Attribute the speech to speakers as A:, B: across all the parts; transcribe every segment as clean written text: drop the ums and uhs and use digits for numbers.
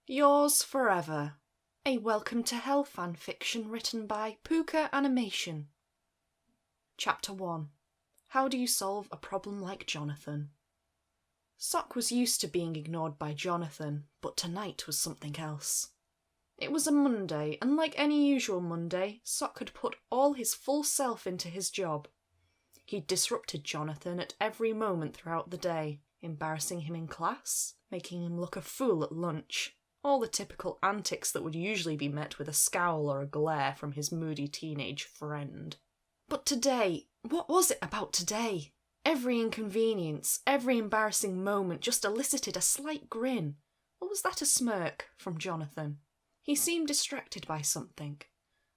A: Yours Forever, a Welcome to Hell fanfiction written by phooka Animation. Chapter 1. How do you solve a problem like Jonathan? Sock was used to being ignored by Jonathan, but tonight was something else. It was a Monday, and like any usual Monday, Sock had put all his full self into his job. He'd disrupted Jonathan at every moment throughout the day, embarrassing him in class, making him look a fool at lunch. All the typical antics that would usually be met with a scowl or a glare from his moody teenage friend. But today, what was it about today? Every inconvenience, every embarrassing moment just elicited a slight grin, or was that a smirk, from Jonathan? He seemed distracted by something,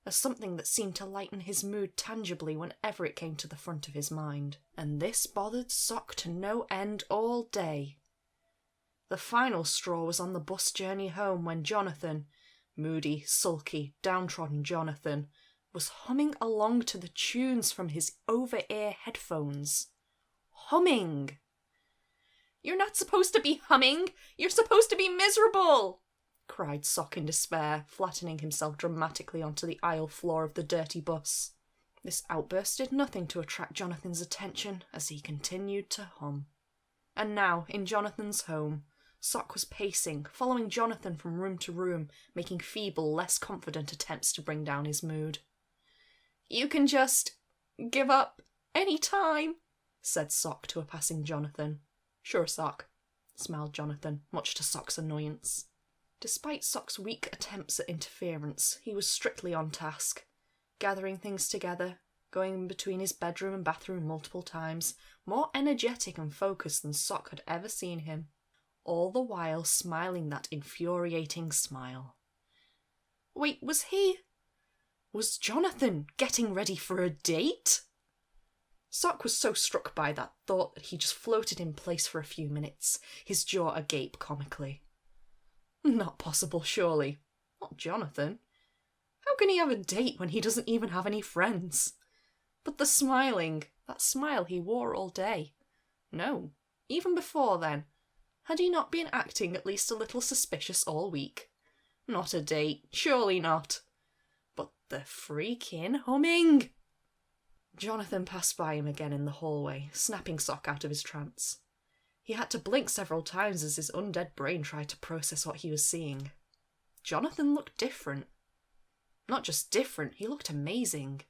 A: a something that seemed to lighten his mood tangibly whenever it came to the front of his mind, and this bothered Sock to no end all day. The final straw was on the bus journey home when Jonathan, moody, sulky, downtrodden Jonathan, was humming along to the tunes from his over-ear headphones. Humming! "You're not supposed to be humming! You're supposed to be miserable!" cried Sock in despair, flattening himself dramatically onto the aisle floor of the dirty bus. This outburst did nothing to attract Jonathan's attention as he continued to hum. And now, in Jonathan's home, Sock was pacing, following Jonathan from room to room, making feeble, less confident attempts to bring down his mood. "You can just give up any time," said Sock to a passing Jonathan. "Sure, Sock," smiled Jonathan, much to Sock's annoyance. Despite Sock's weak attempts at interference, he was strictly on task, gathering things together, going between his bedroom and bathroom multiple times, more energetic and focused than Sock had ever seen him, all the while smiling that infuriating smile. Wait, was Jonathan getting ready for a date? Sock was so struck by that thought that he just floated in place for a few minutes, his jaw agape comically. Not possible, surely. Not Jonathan. How can he have a date when he doesn't even have any friends? But the smiling, that smile he wore all day. No, even before then. Had he not been acting at least a little suspicious all week? Not a date, surely not. But the freaking humming! Jonathan passed by him again in the hallway, snapping Sock out of his trance. He had to blink several times as his undead brain tried to process what he was seeing. Jonathan looked different. Not just different, he looked amazing.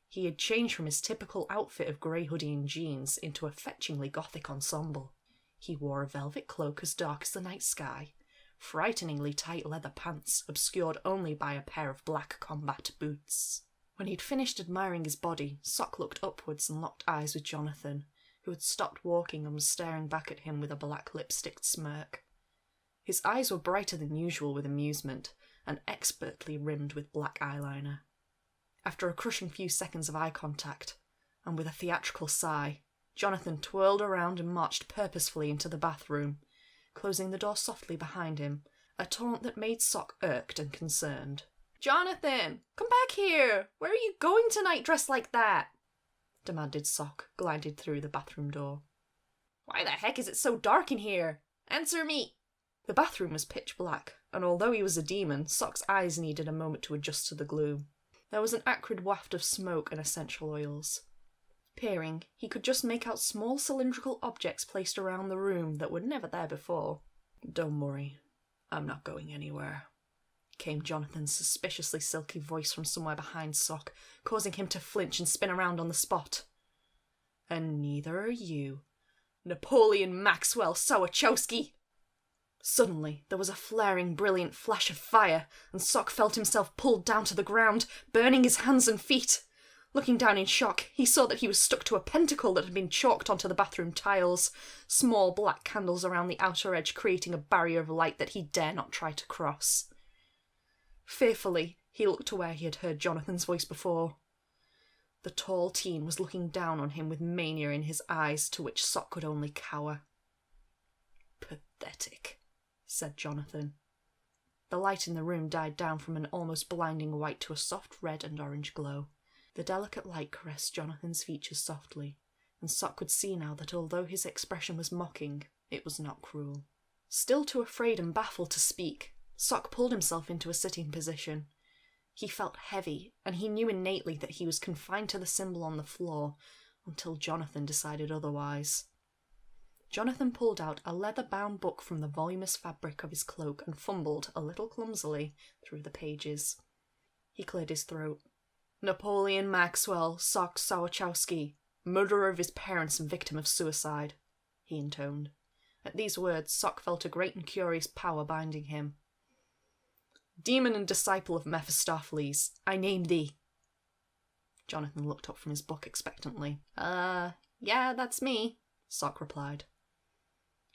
A: He had changed from his typical outfit of grey hoodie and jeans into a fetchingly gothic ensemble. He wore a velvet cloak as dark as the night sky, frighteningly tight leather pants obscured only by a pair of black combat boots. When he'd finished admiring his body, Sock looked upwards and locked eyes with Jonathan, who had stopped walking and was staring back at him with a black lipsticked smirk. His eyes were brighter than usual with amusement, and expertly rimmed with black eyeliner. After a crushing few seconds of eye contact, and with a theatrical sigh, Jonathan twirled around and marched purposefully into the bathroom, closing the door softly behind him, a taunt that made Sock irked and concerned. "Jonathan, come back here! Where are you going tonight dressed like that?" demanded Sock, glided through the bathroom door. "Why the heck is it so dark in here? Answer me!" The bathroom was pitch black, and although he was a demon, Sock's eyes needed a moment to adjust to the gloom. There was an acrid waft of smoke and essential oils. Peering, he could just make out small cylindrical objects placed around the room that were never there before. "Don't worry, I'm not going anywhere," came Jonathan's suspiciously silky voice from somewhere behind Sock, causing him to flinch and spin around on the spot. "And neither are you, Napoleon Maxwell Sawachowski!" Suddenly, there was a flaring, brilliant flash of fire, and Sock felt himself pulled down to the ground, burning his hands and feet. Looking down in shock, he saw that he was stuck to a pentacle that had been chalked onto the bathroom tiles, small black candles around the outer edge creating a barrier of light that he dare not try to cross. Fearfully, he looked to where he had heard Jonathan's voice before. The tall teen was looking down on him with mania in his eyes, to which Sock could only cower. "Pathetic," said Jonathan. The light in the room died down from an almost blinding white to a soft red and orange glow. The delicate light caressed Jonathan's features softly, and Sock could see now that although his expression was mocking, it was not cruel. Still too afraid and baffled to speak, Sock pulled himself into a sitting position. He felt heavy, and he knew innately that he was confined to the symbol on the floor, until Jonathan decided otherwise. Jonathan pulled out a leather-bound book from the voluminous fabric of his cloak and fumbled, a little clumsily, through the pages. He cleared his throat. Napoleon Maxwell Sock Sawachowski, murderer of his parents and victim of suicide, he intoned. At these words, Sock felt a great and curious power binding him. Demon and disciple of Mephistopheles, I name thee. Jonathan looked up from his book expectantly. Yeah, that's me, Sock replied.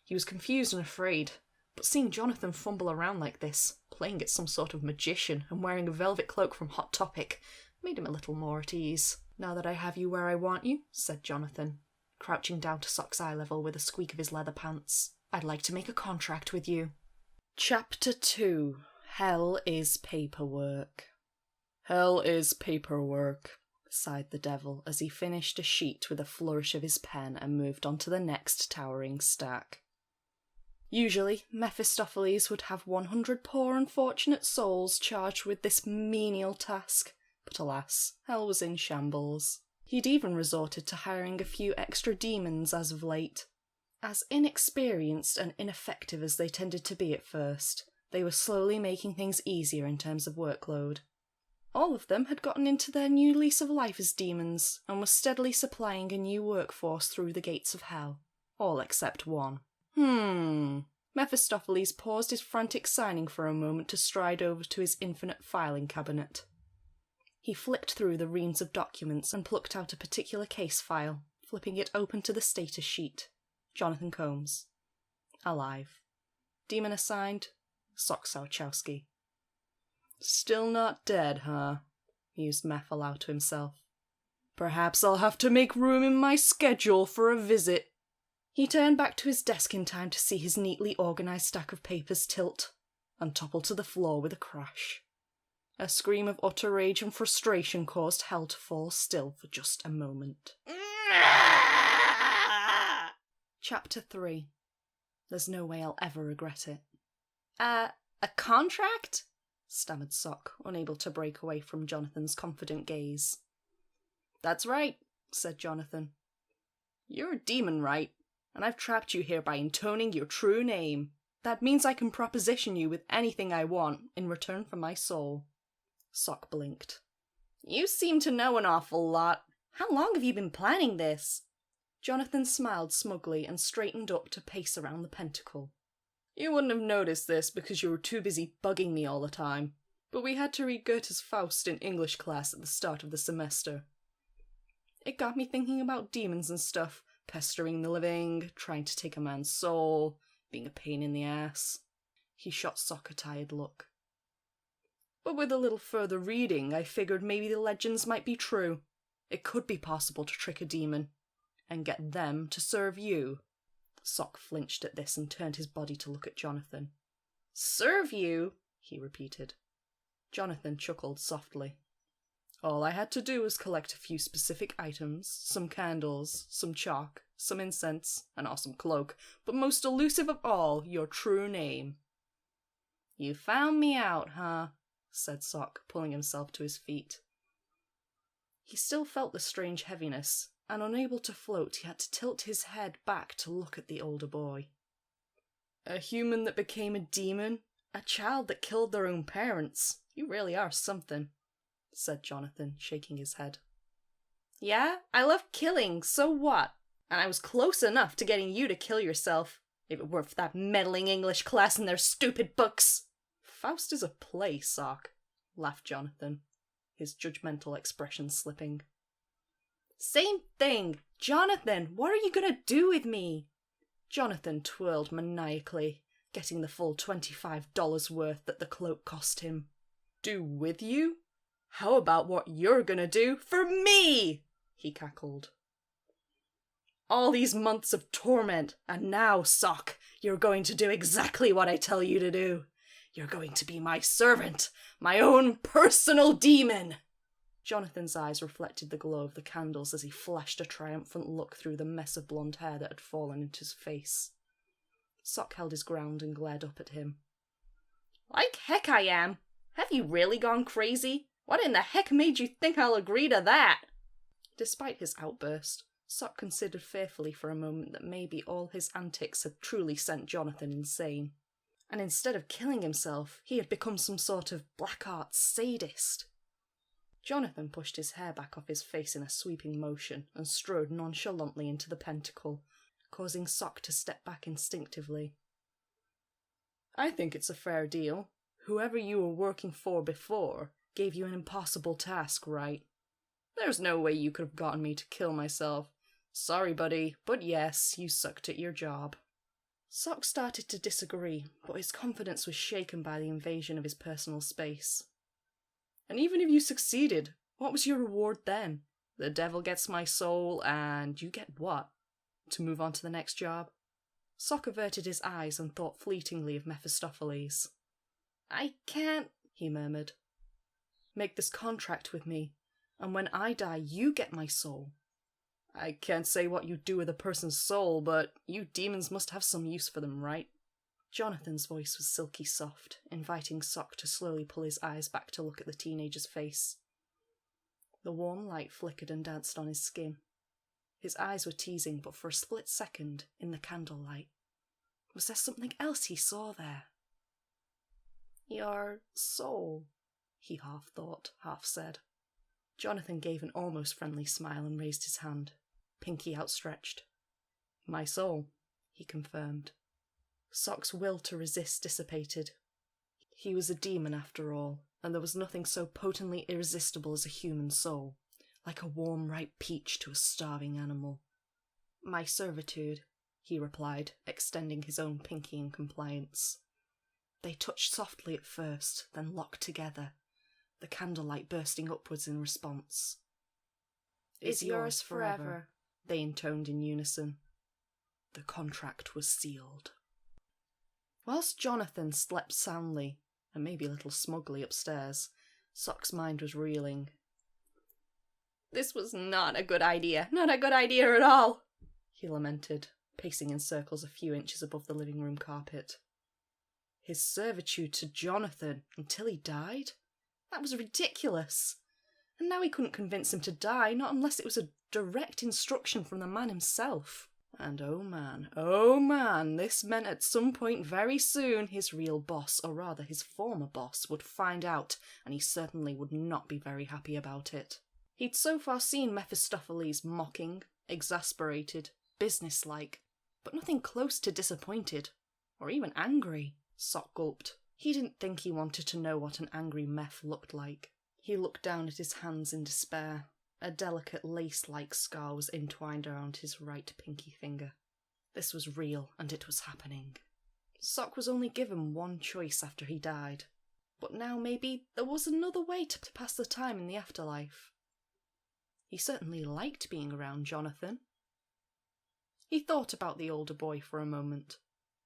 A: He was confused and afraid, but seeing Jonathan fumble around like this, playing at some sort of magician and wearing a velvet cloak from Hot Topic, made him a little more at ease. Now that I have you where I want you, said Jonathan, crouching down to Sock's eye level with a squeak of his leather pants, I'd like to make a contract with you. Chapter 2. Hell is paperwork. Hell is paperwork, sighed the devil as he finished a sheet with a flourish of his pen and moved on to the next towering stack. Usually, Mephistopheles would have 100 poor unfortunate souls charged with this menial task, but alas, hell was in shambles. He'd even resorted to hiring a few extra demons as of late. As inexperienced and ineffective as they tended to be at first, they were slowly making things easier in terms of workload. All of them had gotten into their new lease of life as demons, and were steadily supplying a new workforce through the gates of hell. All except one. Mephistopheles paused his frantic signing for a moment to stride over to his infinite filing cabinet. He flicked through the reams of documents and plucked out a particular case file, flipping it open to the status sheet. Jonathan Combs. Alive. Demon assigned, Sock Sawachowski. Still not dead, huh? Mused Meph aloud to himself. Perhaps I'll have to make room in my schedule for a visit. He turned back to his desk in time to see his neatly organised stack of papers tilt and topple to the floor with a crash. A scream of utter rage and frustration caused Hell to fall still for just a moment. Chapter 3. There's no way I'll ever regret it. A contract? Stammered Sock, unable to break away from Jonathan's confident gaze. That's right, said Jonathan. You're a demon, right? And I've trapped you here by intoning your true name. That means I can proposition you with anything I want in return for my soul. Sock blinked. You seem to know an awful lot. How long have you been planning this? Jonathan smiled smugly and straightened up to pace around the pentacle. You wouldn't have noticed this because you were too busy bugging me all the time, but we had to read Goethe's Faust in English class at the start of the semester. It got me thinking about demons and stuff, pestering the living, trying to take a man's soul, being a pain in the ass. He shot Sock a tired look. But with a little further reading, I figured maybe the legends might be true. It could be possible to trick a demon, and get them to serve you. Sock flinched at this and turned his body to look at Jonathan. Serve you? He repeated. Jonathan chuckled softly. All I had to do was collect a few specific items, some candles, some chalk, some incense, an awesome cloak, but most elusive of all, your true name. You found me out, huh? Said Sock, pulling himself to his feet. He still felt the strange heaviness, and unable to float, he had to tilt his head back to look at the older boy. A human that became a demon? A child that killed their own parents? You really are something, said Jonathan, shaking his head. Yeah, I love killing, so what? And I was close enough to getting you to kill yourself, if it weren't for that meddling English class and their stupid books. Faust is a play, Sock, laughed Jonathan, his judgmental expression slipping. Same thing! Jonathan, what are you going to do with me? Jonathan twirled maniacally, getting the full $25 worth that the cloak cost him. Do with you? How about what you're going to do for me? He cackled. All these months of torment, and now, Sock, you're going to do exactly what I tell you to do. You're going to be my servant, my own personal demon. Jonathan's eyes reflected the glow of the candles as he flashed a triumphant look through the mess of blonde hair that had fallen into his face. Sock held his ground and glared up at him. Like heck I am. Have you really gone crazy? What in the heck made you think I'll agree to that? Despite his outburst, Sock considered fearfully for a moment that maybe all his antics had truly sent Jonathan insane. And instead of killing himself, he had become some sort of black arts sadist. Jonathan pushed his hair back off his face in a sweeping motion and strode nonchalantly into the pentacle, causing Sock to step back instinctively. I think it's a fair deal. Whoever you were working for before gave you an impossible task, right? There's no way you could have gotten me to kill myself. Sorry, buddy, but yes, you sucked at your job. Sock started to disagree, but his confidence was shaken by the invasion of his personal space. And even if you succeeded, what was your reward then? The devil gets my soul, and you get what? To move on to the next job? Sock averted his eyes and thought fleetingly of Mephistopheles. I can't, he murmured. Make this contract with me, and when I die, you get my soul. I can't say what you do with a person's soul, but you demons must have some use for them, right? Jonathan's voice was silky soft, inviting Sock to slowly pull his eyes back to look at the teenager's face. The warm light flickered and danced on his skin. His eyes were teasing, but for a split second, in the candlelight, was there something else he saw there? Your soul, he half thought, half said. Jonathan gave an almost friendly smile and raised his hand, pinky outstretched. My soul, he confirmed. Sock's will to resist dissipated. He was a demon after all, and there was nothing so potently irresistible as a human soul, like a warm, ripe peach to a starving animal. My servitude, he replied, extending his own pinky in compliance. They touched softly at first, then locked together, the candlelight bursting upwards in response. Is yours forever, they intoned in unison. The contract was sealed. Whilst Jonathan slept soundly, and maybe a little smugly upstairs, Sock's mind was reeling. This was not a good idea, not a good idea at all, he lamented, pacing in circles a few inches above the living room carpet. His servitude to Jonathan until he died? That was ridiculous. And now he couldn't convince him to die, not unless it was a direct instruction from the man himself. And oh man, this meant at some point very soon his real boss, or rather his former boss, would find out, and he certainly would not be very happy about it. He'd so far seen Mephistopheles mocking, exasperated, businesslike, but nothing close to disappointed, or even angry. Sock gulped. He didn't think he wanted to know what an angry Meph looked like. He looked down at his hands in despair. A delicate lace-like scar was entwined around his right pinky finger. This was real, and it was happening. Sock was only given one choice after he died, but now maybe there was another way to pass the time in the afterlife. He certainly liked being around Jonathan. He thought about the older boy for a moment,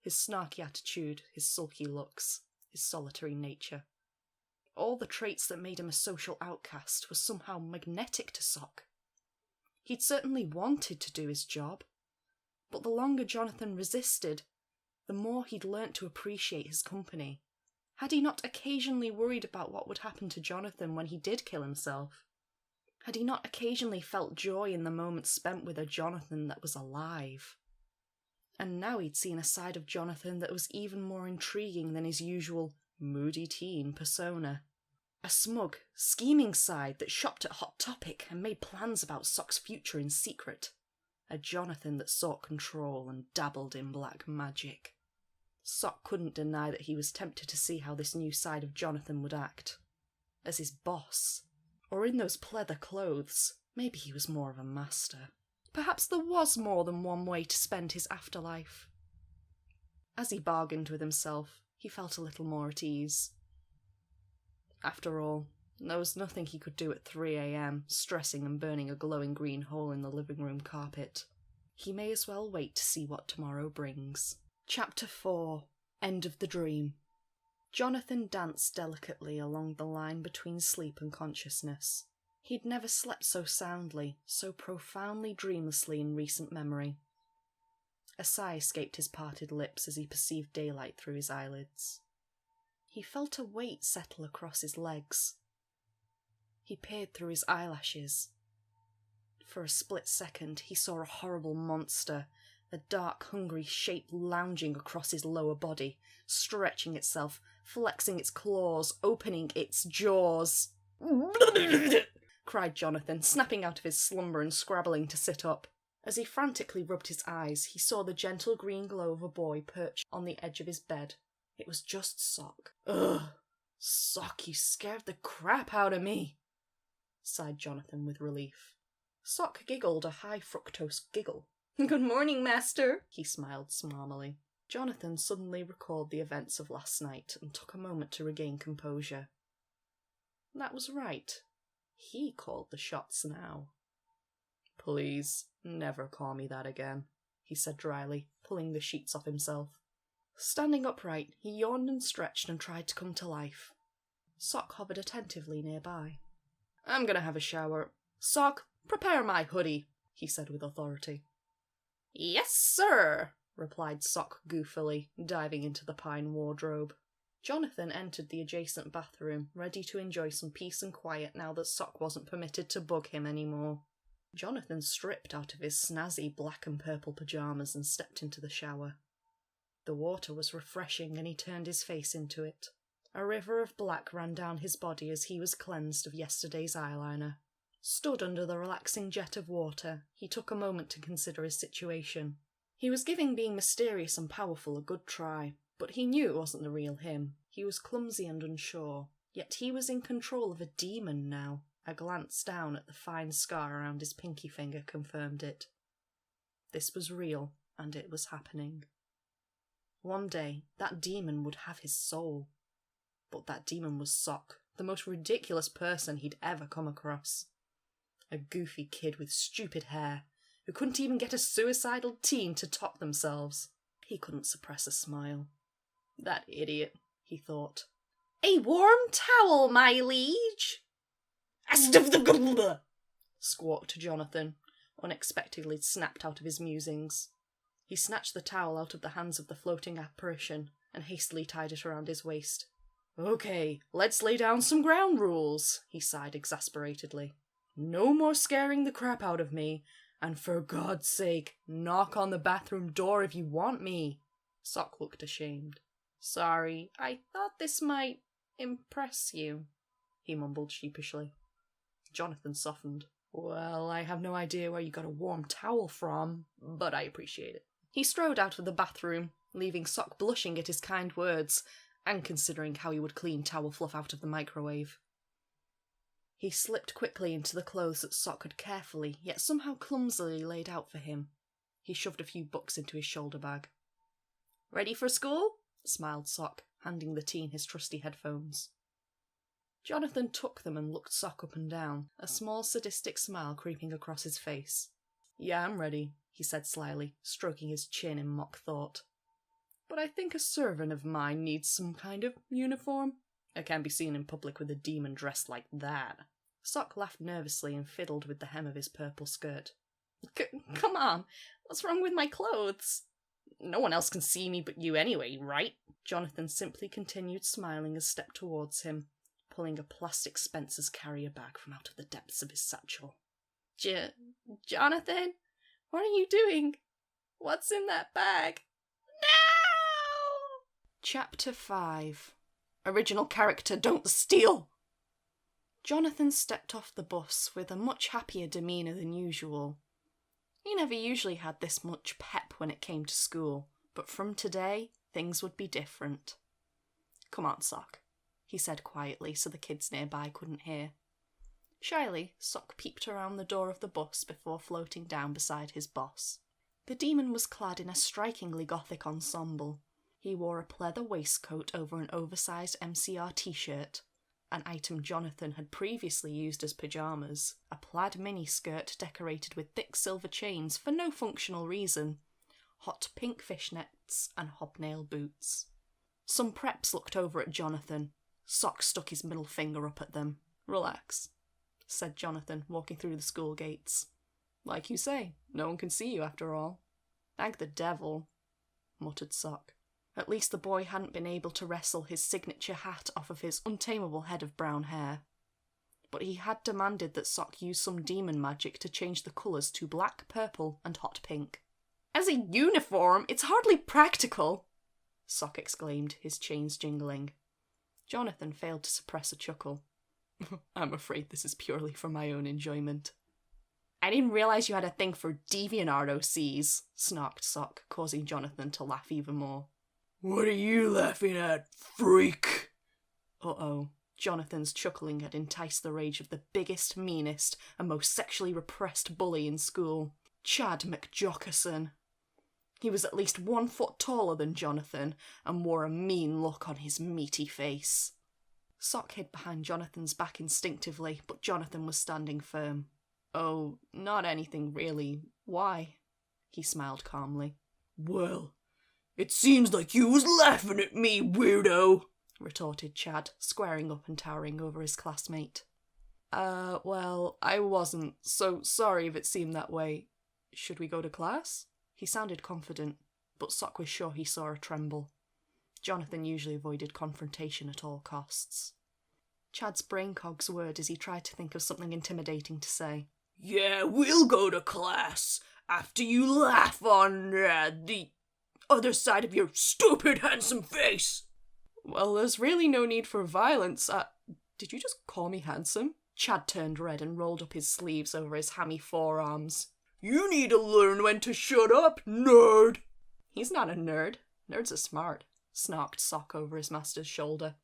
A: his snarky attitude, his sulky looks, his solitary nature. All the traits that made him a social outcast were somehow magnetic to Sock. He'd certainly wanted to do his job, but the longer Jonathan resisted, the more he'd learnt to appreciate his company. Had he not occasionally worried about what would happen to Jonathan when he did kill himself? Had he not occasionally felt joy in the moments spent with a Jonathan that was alive? And now he'd seen a side of Jonathan that was even more intriguing than his usual moody teen persona. A smug, scheming side that shopped at Hot Topic and made plans about Sock's future in secret. A Jonathan that sought control and dabbled in black magic. Sock couldn't deny that he was tempted to see how this new side of Jonathan would act. As his boss. Or in those pleather clothes, maybe he was more of a master. Perhaps there was more than one way to spend his afterlife. As he bargained with himself, he felt a little more at ease. After all, there was nothing he could do at 3 a.m, stressing and burning a glowing green hole in the living room carpet. He may as well wait to see what tomorrow brings. Chapter 4. End of the Dream. Jonathan danced delicately along the line between sleep and consciousness. He'd never slept so soundly, so profoundly dreamlessly in recent memory. A sigh escaped his parted lips as he perceived daylight through his eyelids. He felt a weight settle across his legs. He peered through his eyelashes. For a split second, he saw a horrible monster, a dark, hungry shape lounging across his lower body, stretching itself, flexing its claws, opening its jaws. Cried Jonathan, snapping out of his slumber and scrabbling to sit up. As he frantically rubbed his eyes, he saw the gentle green glow of a boy perched on the edge of his bed. It was just Sock. Ugh, Sock, you scared the crap out of me, sighed Jonathan with relief. Sock giggled a high fructose giggle. Good morning, master, he smiled smarmily. Jonathan suddenly recalled the events of last night and took a moment to regain composure. That was right. He called the shots now. Please, never call me that again, he said dryly, pulling the sheets off himself. Standing upright, he yawned and stretched and tried to come to life. Sock hovered attentively nearby. I'm gonna have a shower. Sock, prepare my hoodie, he said with authority. Yes, sir, replied Sock goofily, diving into the pine wardrobe. Jonathan entered the adjacent bathroom, ready to enjoy some peace and quiet now that Sock wasn't permitted to bug him anymore. Jonathan stripped out of his snazzy black and purple pyjamas and stepped into the shower. The water was refreshing and he turned his face into it. A river of black ran down his body as he was cleansed of yesterday's eyeliner. Stood under the relaxing jet of water, he took a moment to consider his situation. He was giving being mysterious and powerful a good try, but he knew it wasn't the real him. He was clumsy and unsure, yet he was in control of a demon now. A glance down at the fine scar around his pinky finger confirmed it. This was real, and it was happening. One day, that demon would have his soul. But that demon was Sock, the most ridiculous person he'd ever come across. A goofy kid with stupid hair, who couldn't even get a suicidal teen to top themselves. He couldn't suppress a smile. That idiot, he thought. A warm towel, my liege! Squawked Jonathan, unexpectedly snapped out of his musings. He snatched the towel out of the hands of the floating apparition and hastily tied it around his waist. Okay, let's lay down some ground rules, he sighed exasperatedly. No more scaring the crap out of me, and for God's sake, knock on the bathroom door if you want me. Sock looked ashamed. Sorry, I thought this might impress you, he mumbled sheepishly. Jonathan softened. Well, I have no idea where you got a warm towel from, but I appreciate it. He strode out of the bathroom, leaving Sock blushing at his kind words, and considering how he would clean towel fluff out of the microwave. He slipped quickly into the clothes that Sock had carefully, yet somehow clumsily laid out for him. He shoved a few books into his shoulder bag. Ready for school? Smiled Sock, handing the teen his trusty headphones. Jonathan took them and looked Sock up and down, a small sadistic smile creeping across his face. Yeah, I'm ready, he said slyly, stroking his chin in mock thought. But I think a servant of mine needs some kind of uniform. I can't be seen in public with a demon dressed like that. Sock laughed nervously and fiddled with the hem of his purple skirt. Come on, what's wrong with my clothes? No one else can see me but you anyway, right? Jonathan simply continued smiling and stepped towards him, pulling a plastic Spencer's carrier bag from out of the depths of his satchel. Jonathan? What are you doing? What's in that bag? No! Chapter 5. Original character don't steal! Jonathan stepped off the bus with a much happier demeanour than usual. He never usually had this much pep when it came to school, but from today, things would be different. Come on, Sock, he said quietly so the kids nearby couldn't hear. Shyly, Sock peeped around the door of the bus before floating down beside his boss. The demon was clad in a strikingly gothic ensemble. He wore a pleather waistcoat over an oversized MCR t-shirt, an item Jonathan had previously used as pyjamas, a plaid mini-skirt decorated with thick silver chains for no functional reason, hot pink fishnets, and hobnail boots. Some preps looked over at Jonathan. Sock stuck his middle finger up at them. Relax, said Jonathan, walking through the school gates. Like you say, no one can see you after all. Thank the devil, muttered Sock. At least the boy hadn't been able to wrestle his signature hat off of his untamable head of brown hair. But he had demanded that Sock use some demon magic to change the colours to black, purple and hot pink. "As a uniform, it's hardly practical!" Sock exclaimed, his chains jingling. Jonathan failed to suppress a chuckle. "I'm afraid this is purely for my own enjoyment." "I didn't realise you had a thing for DeviantArt OCs," snarked Sock, causing Jonathan to laugh even more. "What are you laughing at, freak?" Uh-oh. Jonathan's chuckling had enticed the rage of the biggest, meanest, and most sexually repressed bully in school, Chad McJockerson. He was at least 1 foot taller than Jonathan, and wore a mean look on his meaty face. Sock hid behind Jonathan's back instinctively, but Jonathan was standing firm. "Oh, not anything really. Why?" He smiled calmly. "Well, it seems like you was laughing at me, weirdo," retorted Chad, squaring up and towering over his classmate. Well, I wasn't, so sorry if it seemed that way. Should we go to class?" He sounded confident, but Sock was sure he saw a tremble. Jonathan usually avoided confrontation at all costs. Chad's brain cogs whirred as he tried to think of something intimidating to say. "Yeah, we'll go to class, after you laugh on, the other side of your stupid handsome face." "Well, there's really no need for violence. Did you just call me handsome?" Chad turned red and rolled up his sleeves over his hammy forearms. "You need to learn when to shut up, nerd." "He's not a nerd. Nerds are smart," snarked Sock over his master's shoulder.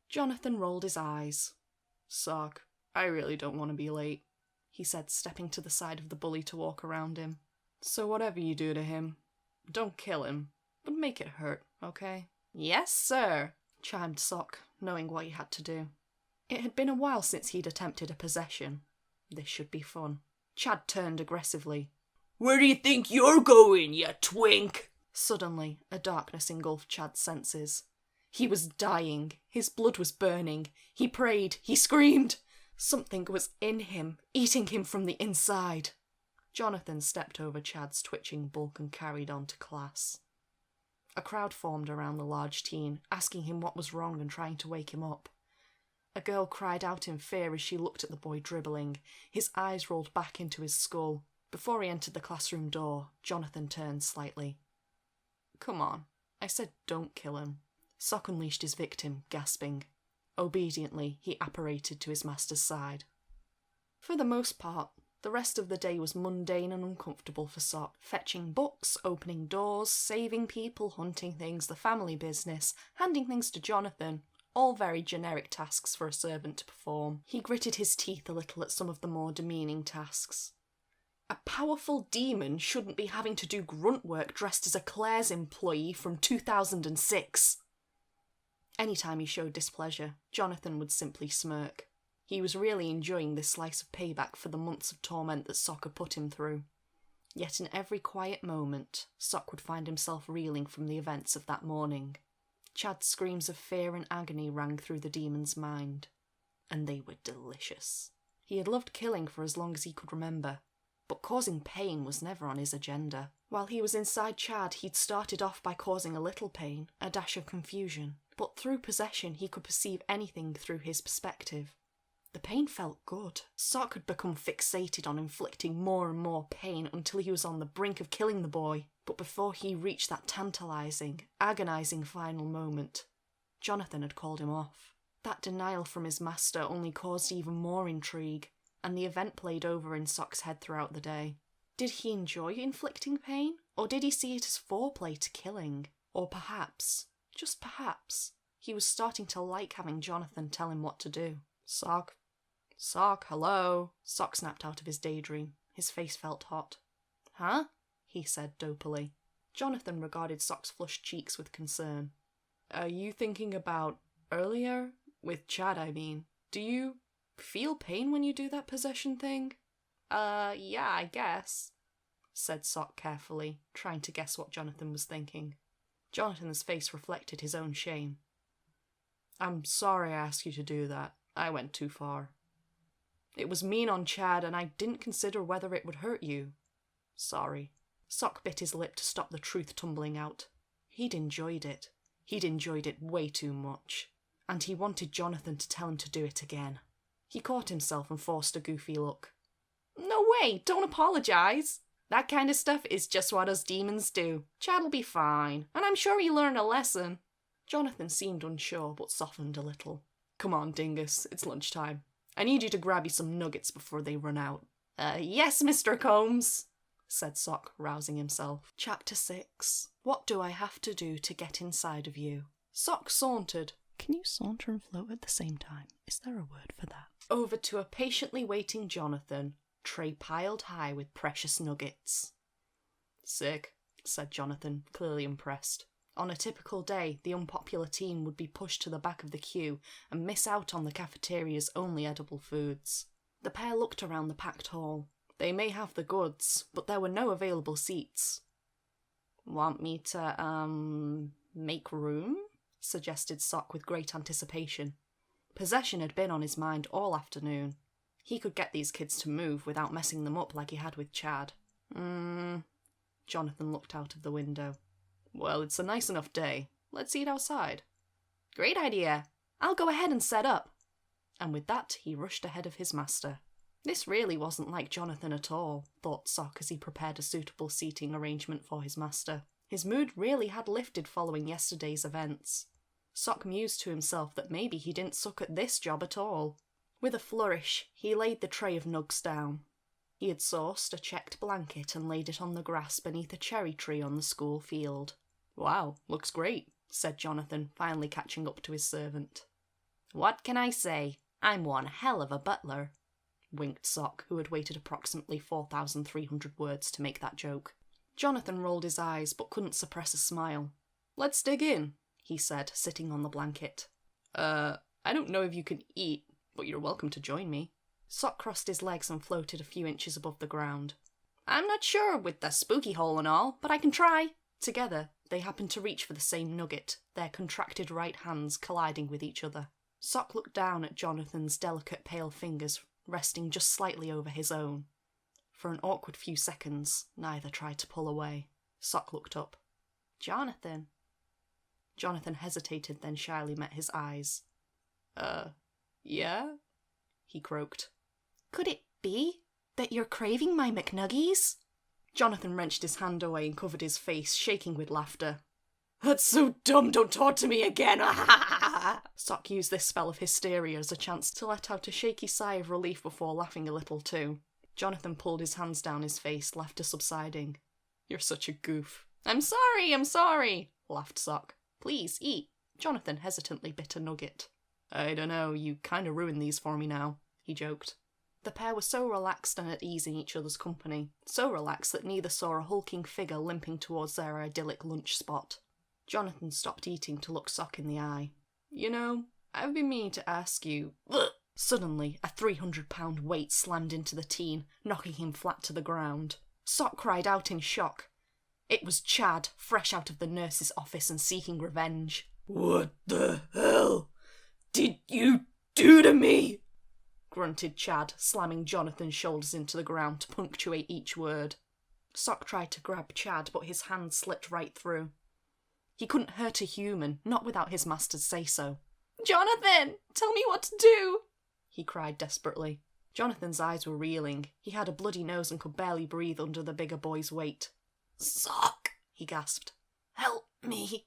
A: Jonathan rolled his eyes. "Sock, I really don't want to be late," he said, stepping to the side of the bully to walk around him. "So whatever you do to him, don't kill him, but make it hurt, okay?" "Yes, sir," chimed Sock, knowing what he had to do. It had been a while since he'd attempted a possession. This should be fun. Chad turned aggressively. "Where do you think you're going, you twink?" Suddenly, a darkness engulfed Chad's senses. He was dying. His blood was burning. He prayed. He screamed. Something was in him, eating him from the inside. Jonathan stepped over Chad's twitching bulk and carried on to class. A crowd formed around the large teen, asking him what was wrong and trying to wake him up. A girl cried out in fear as she looked at the boy dribbling. His eyes rolled back into his skull. Before he entered the classroom door, Jonathan turned slightly. "Come on. I said don't kill him." Sock unleashed his victim, gasping. Obediently, he apparated to his master's side. For the most part, the rest of the day was mundane and uncomfortable for Sock, fetching books, opening doors, saving people, hunting things, the family business, handing things to Jonathan, all very generic tasks for a servant to perform. He gritted his teeth a little at some of the more demeaning tasks. A powerful demon shouldn't be having to do grunt work dressed as a Claire's employee from 2006. Anytime he showed displeasure, Jonathan would simply smirk. He was really enjoying this slice of payback for the months of torment that Sock had put him through. Yet in every quiet moment, Sock would find himself reeling from the events of that morning. Chad's screams of fear and agony rang through the demon's mind. And they were delicious. He had loved killing for as long as he could remember, but causing pain was never on his agenda. While he was inside Chad, he'd started off by causing a little pain, a dash of confusion, but through possession he could perceive anything through his perspective. The pain felt good. Sock had become fixated on inflicting more and more pain until he was on the brink of killing the boy. But before he reached that tantalising, agonising final moment, Jonathan had called him off. That denial from his master only caused even more intrigue, and the event played over in Sock's head throughout the day. Did he enjoy inflicting pain, or did he see it as foreplay to killing? Or perhaps, just perhaps, he was starting to like having Jonathan tell him what to do. "Sock? Sock, hello?" Sock snapped out of his daydream. His face felt hot. "Huh?" he said dopily. Jonathan regarded Sock's flushed cheeks with concern. "Are you thinking about earlier? With Chad, I mean. Do you feel pain when you do that possession thing?" Yeah, I guess," said Sock carefully, trying to guess what Jonathan was thinking. Jonathan's face reflected his own shame. "I'm sorry I asked you to do that. I went too far. It was mean on Chad, and I didn't consider whether it would hurt you. Sorry." Sock bit his lip to stop the truth tumbling out. He'd enjoyed it. He'd enjoyed it way too much. And he wanted Jonathan to tell him to do it again. He caught himself and forced a goofy look. No way, don't apologise. That kind of stuff is just what us demons do. Chad'll be fine, and I'm sure he learned a lesson. Jonathan seemed unsure, but softened a little. Come on, dingus, it's lunchtime. I need you to grab you some nuggets before they run out. Yes, Mr. Combs, said Sock, rousing himself. Chapter 6. What do I have to do to get inside of you? Sock sauntered. Can you saunter and float at the same time? Is there a word for that? Over to a patiently waiting Jonathan, tray piled high with precious nuggets. Sick, said Jonathan, clearly impressed. On a typical day, the unpopular team would be pushed to the back of the queue and miss out on the cafeteria's only edible foods. The pair looked around the packed hall. They may have the goods, but there were no available seats. Want me to, make room? Suggested Sock with great anticipation. Possession had been on his mind all afternoon. He could get these kids to move without messing them up like he had with Chad. Jonathan looked out of the window. Well, it's a nice enough day. Let's eat outside. Great idea. I'll go ahead and set up. And with that, he rushed ahead of his master. This really wasn't like Jonathan at all, thought Sock as he prepared a suitable seating arrangement for his master. His mood really had lifted following yesterday's events. Sock mused to himself that maybe he didn't suck at this job at all. With a flourish, he laid the tray of nugs down. He had sourced a checked blanket and laid it on the grass beneath a cherry tree on the school field. Wow, looks great, said Jonathan, finally catching up to his servant. What can I say? I'm one hell of a butler, winked Sock, who had waited approximately 4,300 words to make that joke. Jonathan rolled his eyes, but couldn't suppress a smile. Let's dig in, he said, sitting on the blanket. I don't know if you can eat, but you're welcome to join me. Sock crossed his legs and floated a few inches above the ground. I'm not sure with the spooky hole and all, but I can try. Together, they happened to reach for the same nugget, their contracted right hands colliding with each other. Sock looked down at Jonathan's delicate pale fingers resting just slightly over his own. For an awkward few seconds, neither tried to pull away. Sock looked up. Jonathan. Jonathan hesitated, then shyly met his eyes. Yeah? He croaked. Could it be that you're craving my McNuggies? Jonathan wrenched his hand away and covered his face, shaking with laughter. That's so dumb, don't talk to me again! Sock used this spell of hysteria as a chance to let out a shaky sigh of relief before laughing a little too. Jonathan pulled his hands down his face, laughter subsiding. You're such a goof. I'm sorry, laughed Sock. Please, eat. Jonathan hesitantly bit a nugget. I don't know, you kind of ruined these for me now, he joked. The pair were so relaxed and at ease in each other's company, so relaxed that neither saw a hulking figure limping towards their idyllic lunch spot. Jonathan stopped eating to look Sock in the eye. You know, I've been meaning to ask you... Suddenly, a 300-pound weight slammed into the teen, knocking him flat to the ground. Sock cried out in shock. It was Chad, fresh out of the nurse's office and seeking revenge. What the hell did you do to me? Grunted Chad, slamming Jonathan's shoulders into the ground to punctuate each word. Sock tried to grab Chad, but his hand slipped right through. He couldn't hurt a human, not without his master's say-so. Jonathan, tell me what to do, he cried desperately. Jonathan's eyes were reeling. He had a bloody nose and could barely breathe under the bigger boy's weight. Sock, he gasped. Help me.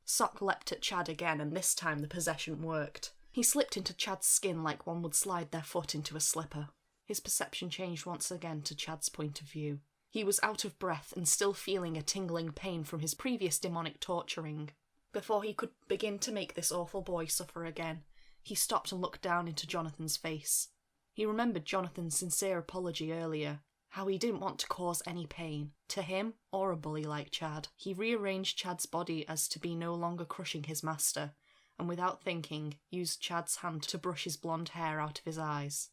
A: Sock leapt at Chad again, and this time the possession worked. He slipped into Chad's skin like one would slide their foot into a slipper. His perception changed once again to Chad's point of view. He was out of breath and still feeling a tingling pain from his previous demonic torturing. Before he could begin to make this awful boy suffer again, he stopped and looked down into Jonathan's face. He remembered Jonathan's sincere apology earlier, how he didn't want to cause any pain, to him or a bully like Chad. He rearranged Chad's body as to be no longer crushing his master, and without thinking, used Chad's hand to brush his blonde hair out of his eyes.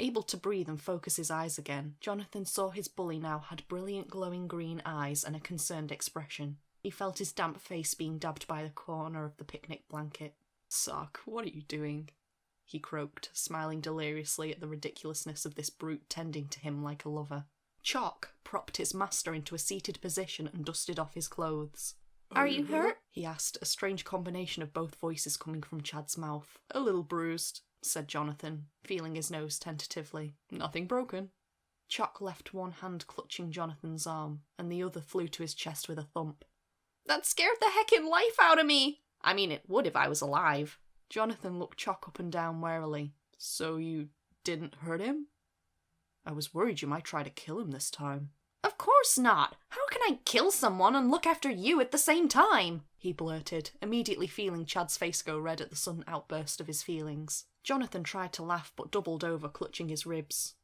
A: Able to breathe and focus his eyes again, Jonathan saw his bully now had brilliant glowing green eyes and a concerned expression. He felt his damp face being dabbed by the corner of the picnic blanket. Sock, what are you doing? He croaked, smiling deliriously at the ridiculousness of this brute tending to him like a lover. Chalk propped his master into a seated position and dusted off his clothes. Are you hurt? He asked, a strange combination of both voices coming from Chad's mouth. A little bruised, said Jonathan, feeling his nose tentatively. Nothing broken. Chock left one hand clutching Jonathan's arm, and the other flew to his chest with a thump. That scared the heckin' life out of me! I mean, it would if I was alive. Jonathan looked Chock up and down warily. So you didn't hurt him? I was worried you might try to kill him this time. Of course not! How can I kill someone and look after you at the same time? He blurted, immediately feeling Chad's face go red at the sudden outburst of his feelings. Jonathan tried to laugh but doubled over, clutching his ribs.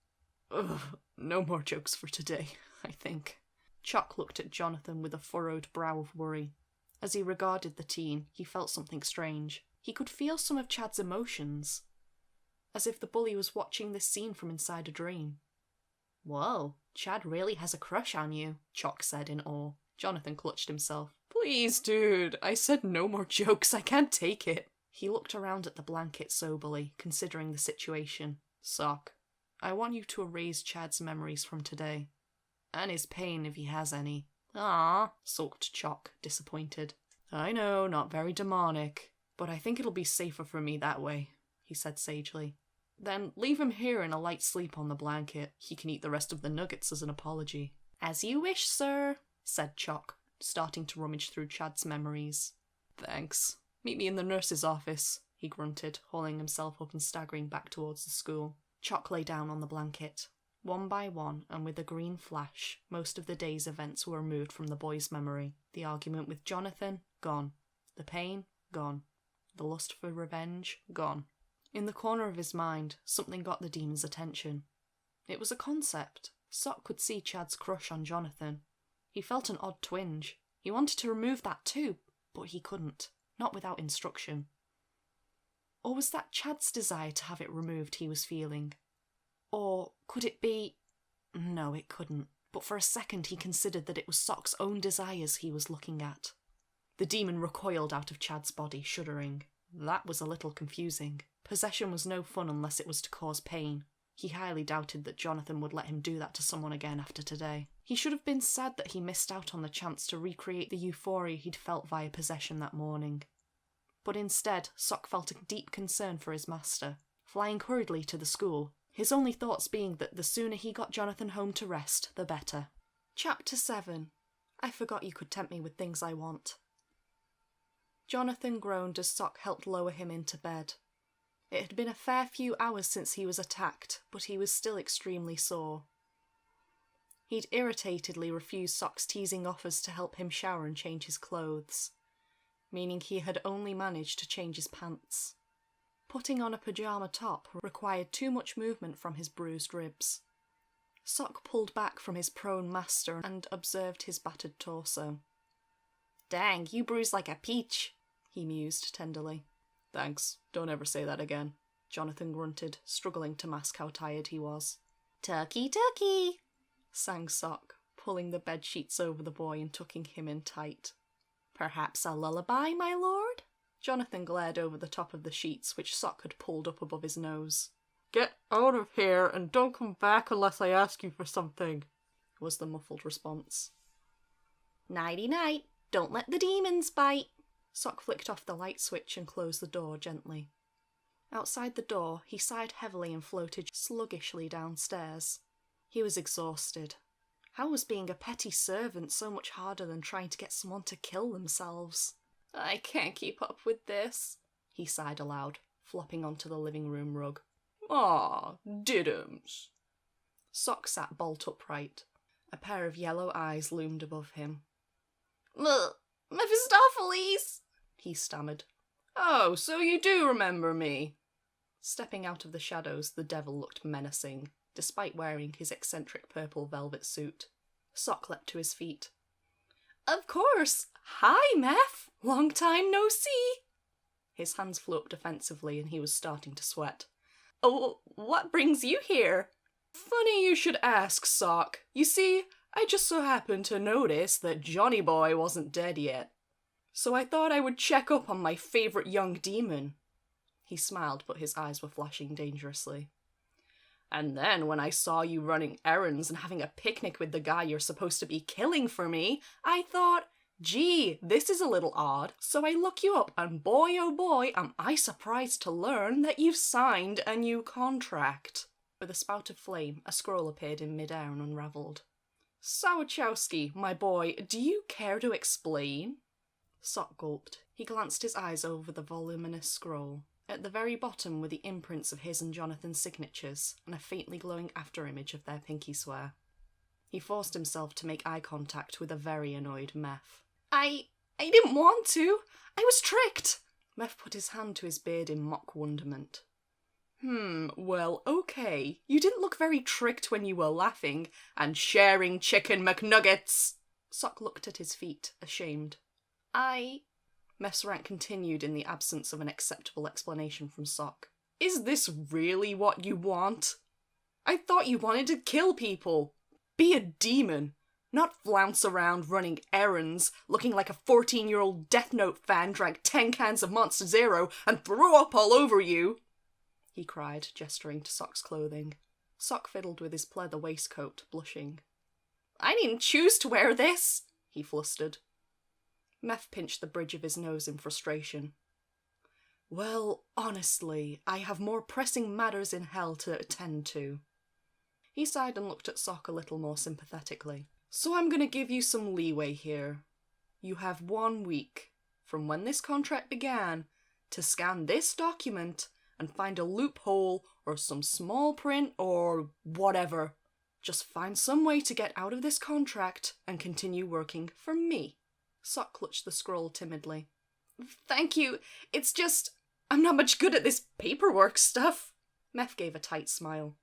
A: Ugh, no more jokes for today, I think. Chock looked at Jonathan with a furrowed brow of worry. As he regarded the teen, he felt something strange. He could feel some of Chad's emotions, as if the bully was watching this scene from inside a dream. Whoa, Chad really has a crush on you, Chock said in awe. Jonathan clutched himself. Please, dude, I said no more jokes, I can't take it. He looked around at the blanket soberly, considering the situation. Sock, I want you to erase Chad's memories from today. And his pain if he has any. Ah, sulked Chock, disappointed. I know, not very demonic, but I think it'll be safer for me that way, he said sagely. Then leave him here in a light sleep on the blanket. He can eat the rest of the nuggets as an apology. As you wish, sir, said Chock, starting to rummage through Chad's memories. Thanks. Meet me in the nurse's office, he grunted, hauling himself up and staggering back towards the school. Chock lay down on the blanket. One by one, and with a green flash, most of the day's events were removed from the boy's memory. The argument with Jonathan, gone. The pain, gone. The lust for revenge, gone. In the corner of his mind, something got the demon's attention. It was a concept. Sock could see Chad's crush on Jonathan. He felt an odd twinge. He wanted to remove that too, but he couldn't. Not without instruction. Or was that Chad's desire to have it removed he was feeling? Or could it be... No, it couldn't. But for a second he considered that it was Sock's own desires he was looking at. The demon recoiled out of Chad's body, shuddering. That was a little confusing. Possession was no fun unless it was to cause pain. He highly doubted that Jonathan would let him do that to someone again after today. He should have been sad that he missed out on the chance to recreate the euphoria he'd felt via possession that morning. But instead, Sock felt a deep concern for his master. Flying hurriedly to the school, his only thoughts being that the sooner he got Jonathan home to rest, the better. Chapter 7. I forgot you could tempt me with things I want. Jonathan groaned as Sock helped lower him into bed. It had been a fair few hours since he was attacked, but he was still extremely sore. He'd irritatedly refused Sock's teasing offers to help him shower and change his clothes, meaning he had only managed to change his pants. Putting on a pyjama top required too much movement from his bruised ribs. Sock pulled back from his prone master and observed his battered torso. Dang, you bruise like a peach, he mused tenderly. Thanks, don't ever say that again, Jonathan grunted, struggling to mask how tired he was. Turkey, turkey, sang Sock, pulling the bedsheets over the boy and tucking him in tight. Perhaps a lullaby, my lord? Jonathan glared over the top of the sheets, which Sock had pulled up above his nose. Get out of here and don't come back unless I ask you for something, was the muffled response. Nighty-night, don't let the demons bite. Sock flicked off the light switch and closed the door gently. Outside the door, he sighed heavily and floated sluggishly downstairs. He was exhausted. How was being a petty servant so much harder than trying to get someone to kill themselves? I can't keep up with this, he sighed aloud, flopping onto the living room rug. Ah, diddums. Sock sat bolt upright. A pair of yellow eyes loomed above him. Mephistopheles, he stammered. Oh, so you do remember me. Stepping out of the shadows, the devil looked menacing, despite wearing his eccentric purple velvet suit. Sock leapt to his feet. Of course! Hi, Meph! Long time no see! His hands flew up defensively and he was starting to sweat. Oh, what brings you here? Funny you should ask, Sock. You see, I just so happened to notice that Johnny Boy wasn't dead yet. So I thought I would check up on my favourite young demon. He smiled, but his eyes were flashing dangerously. And then when I saw you running errands and having a picnic with the guy you're supposed to be killing for me, I thought, Gee, this is a little odd. So I look you up and boy oh boy am I surprised to learn that you've signed a new contract. With a spout of flame, a scroll appeared in midair and unravelled. So Wachowski, my boy, do you care to explain? Sock gulped. He glanced his eyes over the voluminous scroll. At the very bottom were the imprints of his and Jonathan's signatures, and a faintly glowing afterimage of their pinky swear. He forced himself to make eye contact with a very annoyed Meph. I didn't want to. I was tricked. Meph put his hand to his beard in mock wonderment. Well, okay. You didn't look very tricked when you were laughing and sharing chicken McNuggets. Sock looked at his feet, ashamed. Meph's rant continued in the absence of an acceptable explanation from Sock. Is this really what you want? I thought you wanted to kill people. Be a demon. Not flounce around running errands, looking like a 14-year-old Death Note fan drank 10 cans of Monster Zero and threw up all over you, he cried, gesturing to Sock's clothing. Sock fiddled with his pleather waistcoat, blushing. I didn't choose to wear this, he flustered. Meph pinched the bridge of his nose in frustration. Well, honestly, I have more pressing matters in hell to attend to. He sighed and looked at Sock a little more sympathetically. So I'm going to give you some leeway here. You have 1 week, from when this contract began, to scan this document and find a loophole or some small print or whatever. Just find some way to get out of this contract and continue working for me. Sock clutched the scroll timidly. Thank you. It's just, I'm not much good at this paperwork stuff. Meph gave a tight smile.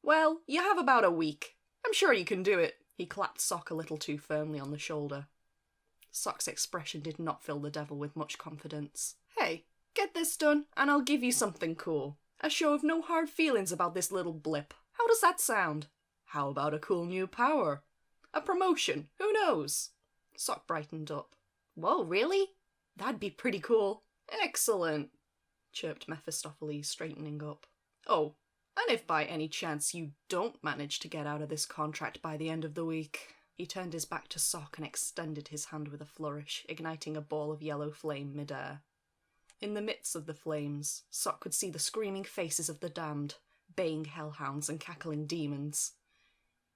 A: Well, you have about a week. I'm sure you can do it. He clapped Sock a little too firmly on the shoulder. Sock's expression did not fill the devil with much confidence. Hey, get this done and I'll give you something cool. A show of no hard feelings about this little blip. How does that sound? How about a cool new power? A promotion, who knows? Sock brightened up. Whoa, really? That'd be pretty cool. Excellent, chirped Mephistopheles, straightening up. Oh, and if by any chance you don't manage to get out of this contract by the end of the week... He turned his back to Sock and extended his hand with a flourish, igniting a ball of yellow flame midair. In the midst of the flames, Sock could see the screaming faces of the damned, baying hellhounds and cackling demons.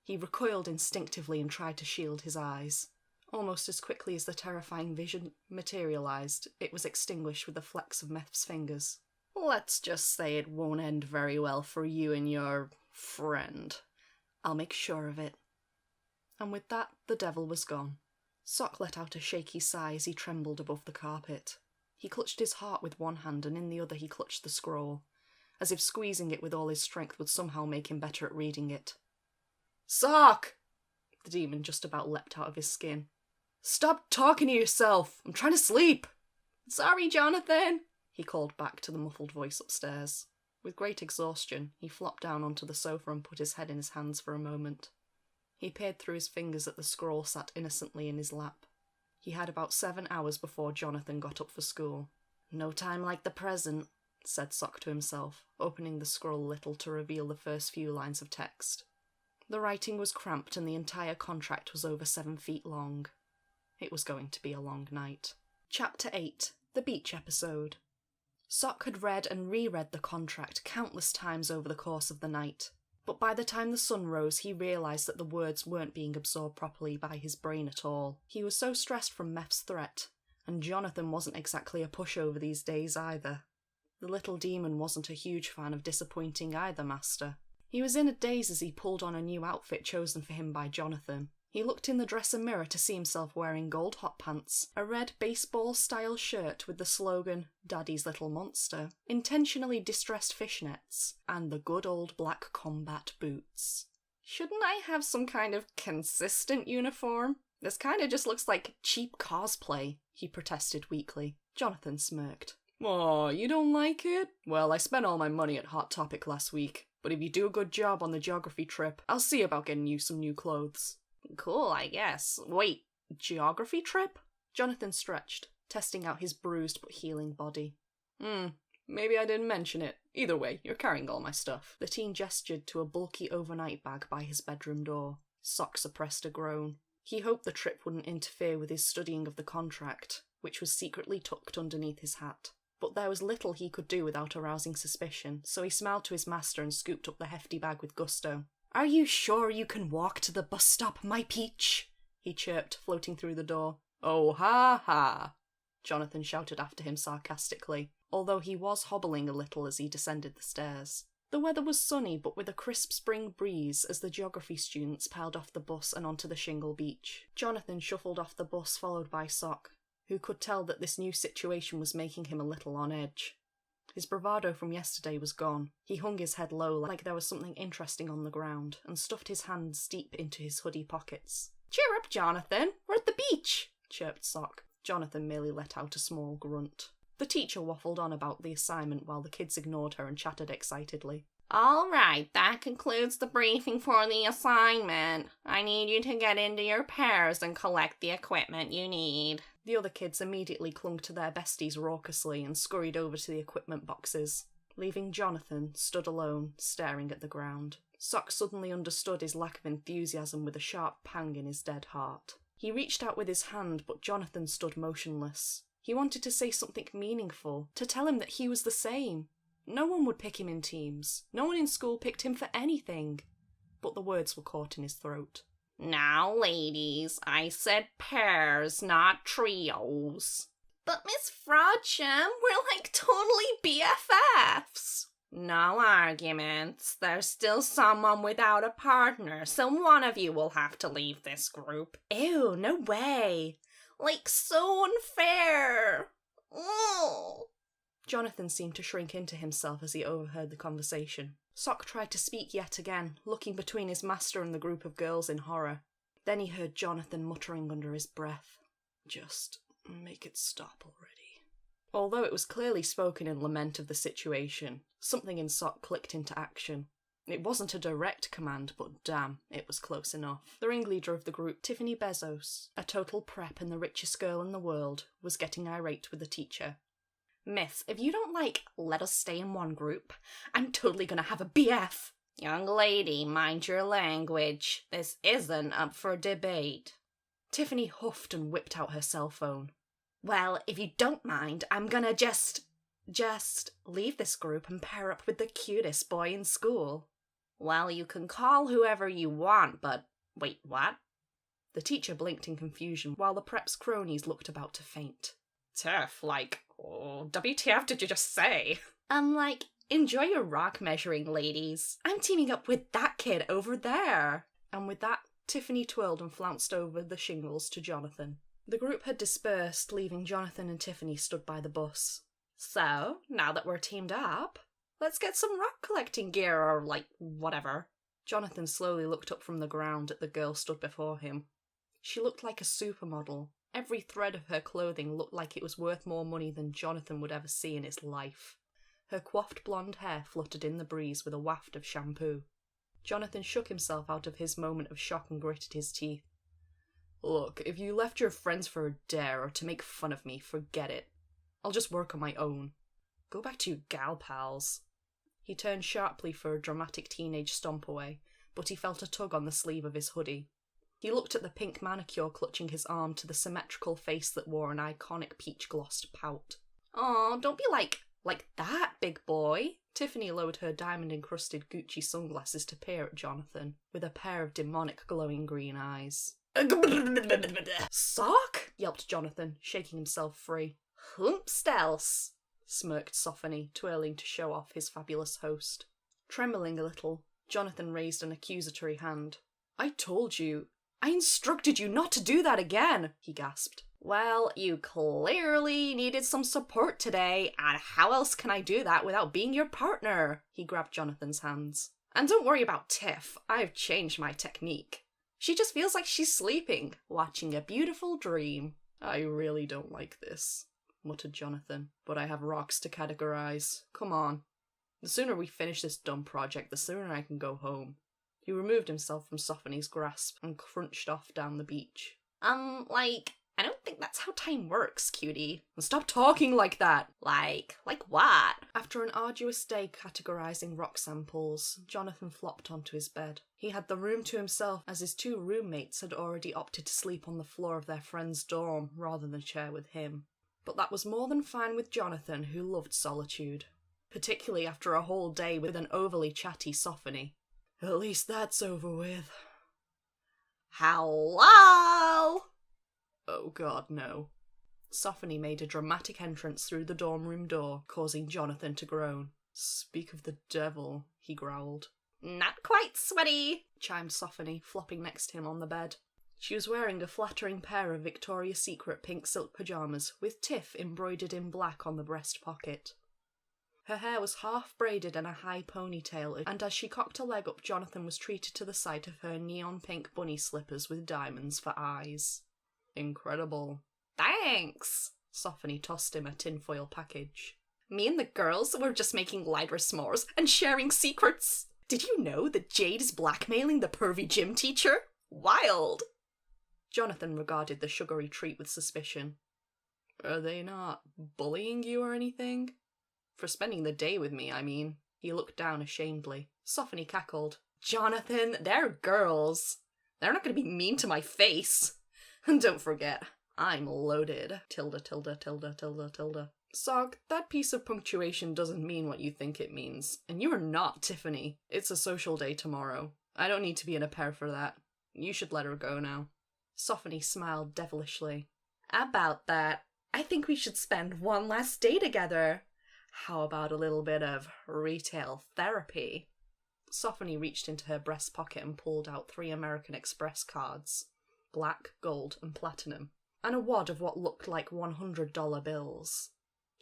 A: He recoiled instinctively and tried to shield his eyes. Almost as quickly as the terrifying vision materialised, it was extinguished with a flex of Meph's fingers. Let's just say it won't end very well for you and your friend. I'll make sure of it. And with that, the devil was gone. Sock let out a shaky sigh as he trembled above the carpet. He clutched his heart with one hand and in the other he clutched the scroll, as if squeezing it with all his strength would somehow make him better at reading it. Sock! The demon just about leapt out of his skin. Stop talking to yourself! I'm trying to sleep! Sorry, Jonathan! He called back to the muffled voice upstairs. With great exhaustion, he flopped down onto the sofa and put his head in his hands for a moment. He peered through his fingers at the scroll sat innocently in his lap. He had about 7 hours before Jonathan got up for school. No time like the present, said Sock to himself, opening the scroll a little to reveal the first few lines of text. The writing was cramped and the entire contract was over 7 feet long. It was going to be a long night. Chapter 8. The Beach Episode. Sock had read and reread the contract countless times over the course of the night. But by the time the sun rose, he realised that the words weren't being absorbed properly by his brain at all. He was so stressed from Meph's threat, and Jonathan wasn't exactly a pushover these days either. The little demon wasn't a huge fan of disappointing either master. He was in a daze as he pulled on a new outfit chosen for him by Jonathan. He looked in the dresser mirror to see himself wearing gold hot pants, a red baseball-style shirt with the slogan, Daddy's Little Monster, intentionally distressed fishnets, and the good old black combat boots. Shouldn't I have some kind of consistent uniform? This kinda just looks like cheap cosplay, he protested weakly. Jonathan smirked. Aw, you don't like it? Well, I spent all my money at Hot Topic last week, but if you do a good job on the geography trip, I'll see about getting you some new clothes. Cool, I guess. Wait, geography trip? Jonathan stretched, testing out his bruised but healing body. Maybe I didn't mention it. Either way, you're carrying all my stuff. The teen gestured to a bulky overnight bag by his bedroom door. Sock suppressed a groan. He hoped the trip wouldn't interfere with his studying of the contract, which was secretly tucked underneath his hat. But there was little he could do without arousing suspicion, so he smiled to his master and scooped up the hefty bag with gusto. "Are you sure you can walk to the bus stop, my peach?" he chirped, floating through the door. "Oh, ha, ha," Jonathan shouted after him sarcastically, although he was hobbling a little as he descended the stairs. The weather was sunny, but with a crisp spring breeze as the geography students piled off the bus and onto the shingle beach. Jonathan shuffled off the bus, followed by Sock, who could tell that this new situation was making him a little on edge. His bravado from yesterday was gone. He hung his head low like there was something interesting on the ground, and stuffed his hands deep into his hoodie pockets. "Cheer up, Jonathan! We're at the beach!" chirped Sock. Jonathan merely let out a small grunt. The teacher waffled on about the assignment while the kids ignored her and chattered excitedly. "All right, that concludes the briefing for the assignment. I need you to get into your pairs and collect the equipment you need." The other kids immediately clung to their besties raucously and scurried over to the equipment boxes, leaving Jonathan stood alone, staring at the ground. Sock suddenly understood his lack of enthusiasm with a sharp pang in his dead heart. He reached out with his hand, but Jonathan stood motionless. He wanted to say something meaningful, to tell him that he was the same. No one would pick him in teams. No one in school picked him for anything. But the words were caught in his throat. "Now, ladies, I said pairs, not trios." "But Miss Frodsham, we're like totally BFFs." "No arguments. There's still someone without a partner, so one of you will have to leave this group." "Ew, no way." "Like, so unfair." Oh. Jonathan seemed to shrink into himself as he overheard the conversation. Sock tried to speak yet again, looking between his master and the group of girls in horror. Then he heard Jonathan muttering under his breath, "Just make it stop already." Although it was clearly spoken in lament of the situation, something in Sock clicked into action. It wasn't a direct command, but damn, it was close enough. The ringleader of the group, Tiffany Bezos, a total prep and the richest girl in the world, was getting irate with the teacher. "Miss, if you don't, let us stay in one group, I'm totally gonna have a BF." "Young lady, mind your language. This isn't up for debate." Tiffany huffed and whipped out her cell phone. "Well, if you don't mind, I'm gonna just leave this group and pair up with the cutest boy in school." "Well, you can call whoever you want, but... Wait, what?" The teacher blinked in confusion, while the prep's cronies looked about to faint. "Tiff, WTF did you just say?" Enjoy your rock measuring, ladies. I'm teaming up with that kid over there." And with that, Tiffany twirled and flounced over the shingles to Jonathan. The group had dispersed, leaving Jonathan and Tiffany stood by the bus. "So, now that we're teamed up, let's get some rock collecting gear or, whatever." Jonathan slowly looked up from the ground at the girl stood before him. She looked like a supermodel. Every thread of her clothing looked like it was worth more money than Jonathan would ever see in his life. Her coiffed blonde hair fluttered in the breeze with a waft of shampoo. Jonathan shook himself out of his moment of shock and gritted his teeth. "Look, if you left your friends for a dare or to make fun of me, forget it. I'll just work on my own. Go back to your gal pals." He turned sharply for a dramatic teenage stomp away, but he felt a tug on the sleeve of his hoodie. He looked at the pink manicure clutching his arm to the symmetrical face that wore an iconic peach-glossed pout. "Aw, don't be like that, big boy." Tiffany lowered her diamond-encrusted Gucci sunglasses to peer at Jonathan, with a pair of demonic glowing green eyes. "Sock!" yelped Jonathan, shaking himself free. "Humpstels!" smirked Sophony, twirling to show off his fabulous host. Trembling a little, Jonathan raised an accusatory hand. I instructed you not to do that again," he gasped. "Well, you clearly needed some support today, and how else can I do that without being your partner?" He grabbed Jonathan's hands. "And don't worry about Tiff, I've changed my technique. She just feels like she's sleeping, watching a beautiful dream." "I really don't like this," muttered Jonathan, "but I have rocks to categorize. Come on. The sooner we finish this dumb project, the sooner I can go home." He removed himself from Sophony's grasp and crunched off down the beach. I don't think that's how time works, cutie. Stop talking like that. Like what? After an arduous day categorising rock samples, Jonathan flopped onto his bed. He had the room to himself as his 2 roommates had already opted to sleep on the floor of their friend's dorm rather than share with him. But that was more than fine with Jonathan, who loved solitude. Particularly after a whole day with an overly chatty Sophony. At least that's over with. Hello? Oh god, no. Sophony made a dramatic entrance through the dorm room door, causing Jonathan to groan. Speak of the devil, he growled. Not quite, sweaty, chimed Sophony, flopping next to him on the bed. She was wearing a flattering pair of Victoria's Secret pink silk pyjamas, with Tiff embroidered in black on the breast pocket. Her hair was half braided in a high ponytail, and as she cocked a leg up, Jonathan was treated to the sight of her neon pink bunny slippers with diamonds for eyes. Incredible. Thanks! Sophony tossed him a tinfoil package. Me and the girls were just making Lydra s'mores and sharing secrets. Did you know that Jade is blackmailing the pervy gym teacher? Wild! Jonathan regarded the sugary treat with suspicion. Are they not bullying you or anything? For spending the day with me, I mean. He looked down ashamedly. Sophony cackled. Jonathan, they're girls. They're not going to be mean to my face. And don't forget, I'm loaded. Tilde. Sog, that piece of punctuation doesn't mean what you think it means. And you are not Tiffany. It's a social day tomorrow. I don't need to be in a pair for that. You should let her go now. Sophony smiled devilishly. About that, I think we should spend one last day together. How about a little bit of retail therapy? Sophony reached into her breast pocket and pulled out 3 American Express cards. Black, gold, and platinum. And a wad of what looked like $100 bills.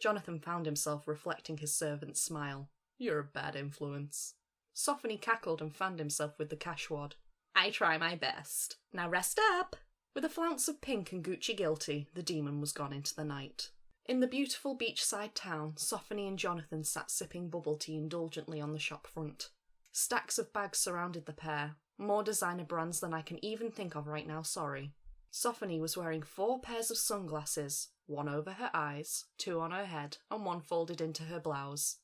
A: Jonathan found himself reflecting his servant's smile. You're a bad influence. Sophony cackled and fanned himself with the cash wad. I try my best. Now rest up! With a flounce of pink and Gucci guilty, the demon was gone into the night. In the beautiful beachside town, Sophony and Jonathan sat sipping bubble tea indulgently on the shop front. Stacks of bags surrounded the pair. More designer brands than I can even think of right now, sorry. Sophony was wearing 4 pairs of sunglasses, 1 over her eyes, 2 on her head, and 1 folded into her blouse.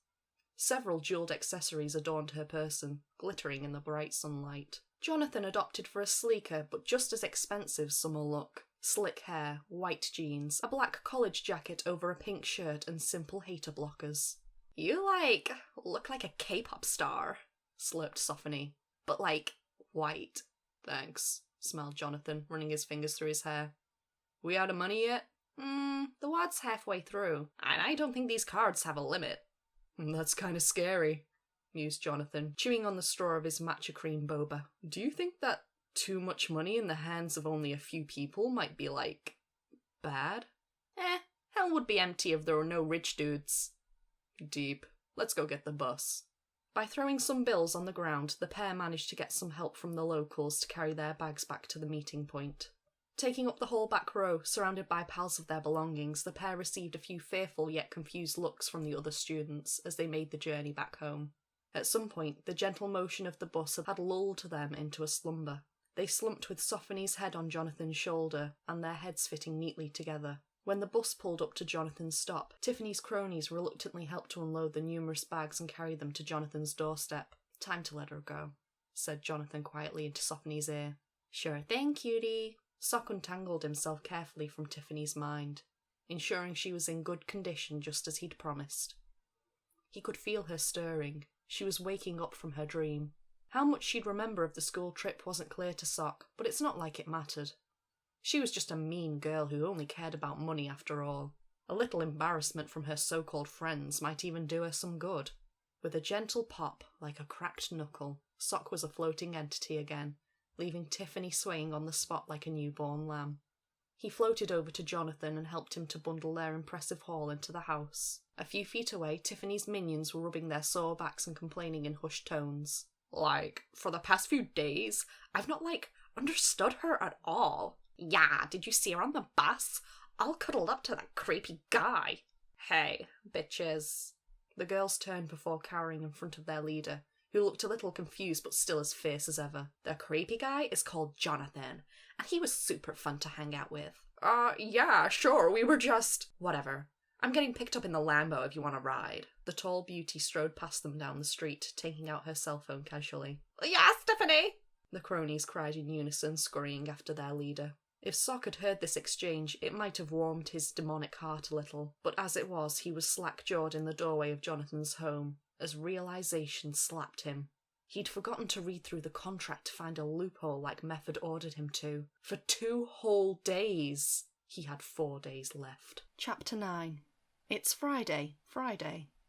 A: Several jewelled accessories adorned her person, glittering in the bright sunlight. Jonathan had opted for a sleeker but just as expensive summer look. Slick hair, white jeans, a black college jacket over a pink shirt, and simple hater blockers. You, look like a K-pop star, slurped Sophony. But, white. Thanks, smiled Jonathan, running his fingers through his hair. We out of money yet? The wad's halfway through, and I don't think these cards have a limit. That's kinda scary, mused Jonathan, chewing on the straw of his matcha cream boba. Do you think that too much money in the hands of only a few people might be, bad? Hell would be empty if there were no rich dudes. Deep. Let's go get the bus. By throwing some bills on the ground, the pair managed to get some help from the locals to carry their bags back to the meeting point. Taking up the whole back row, surrounded by piles of their belongings, the pair received a few fearful yet confused looks from the other students as they made the journey back home. At some point, the gentle motion of the bus had lulled them into a slumber. They slumped with Sophony's head on Jonathan's shoulder, and their heads fitting neatly together. When the bus pulled up to Jonathan's stop, Tiffany's cronies reluctantly helped to unload the numerous bags and carry them to Jonathan's doorstep. Time to let her go, said Jonathan quietly into Sophony's ear. Sure thing, cutie. Sock untangled himself carefully from Tiffany's mind, ensuring she was in good condition just as he'd promised. He could feel her stirring. She was waking up from her dream. How much she'd remember of the school trip wasn't clear to Sock, but it's not like it mattered. She was just a mean girl who only cared about money after all. A little embarrassment from her so-called friends might even do her some good. With a gentle pop, like a cracked knuckle, Sock was a floating entity again, leaving Tiffany swaying on the spot like a newborn lamb. He floated over to Jonathan and helped him to bundle their impressive haul into the house. A few feet away, Tiffany's minions were rubbing their sore backs and complaining in hushed tones. For the past few days, I've not, understood her at all. Yeah, did you see her on the bus? All cuddled up to that creepy guy. Hey, bitches. The girls turned before cowering in front of their leader, who looked a little confused but still as fierce as ever. The creepy guy is called Jonathan, and he was super fun to hang out with. Yeah, sure, we were just... Whatever. I'm getting picked up in the Lambo if you want to ride. The tall beauty strode past them down the street, taking out her cell phone casually. Yeah, Stephanie! The cronies cried in unison, scurrying after their leader. If Sock had heard this exchange, it might have warmed his demonic heart a little, but as it was, he was slack-jawed in the doorway of Jonathan's home, as realization slapped him. He'd forgotten to read through the contract to find a loophole like Method ordered him to. For 2 whole days! He had 4 days left. Chapter 9. It's Friday.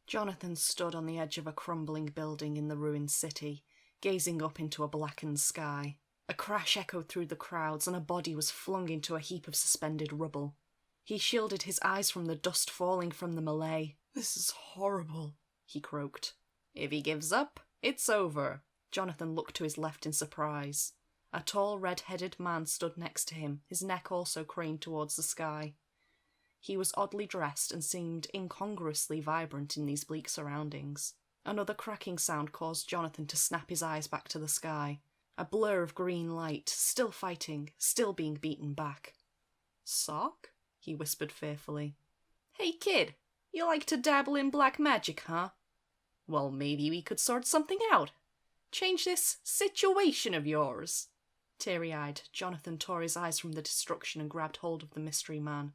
A: Jonathan stood on the edge of a crumbling building in the ruined city, gazing up into a blackened sky. A crash echoed through the crowds and a body was flung into a heap of suspended rubble. He shielded his eyes from the dust falling from the melee. This is horrible, he croaked. If he gives up, it's over. Jonathan looked to his left in surprise. A tall, red-headed man stood next to him, his neck also craned towards the sky. He was oddly dressed and seemed incongruously vibrant in these bleak surroundings. Another cracking sound caused Jonathan to snap his eyes back to the sky. A blur of green light, still fighting, still being beaten back. Sock? He whispered fearfully. Hey kid, you like to dabble in black magic, huh? Well, maybe we could sort something out. Change this situation of yours. Teary-eyed, Jonathan tore his eyes from the destruction and grabbed hold of the mystery man.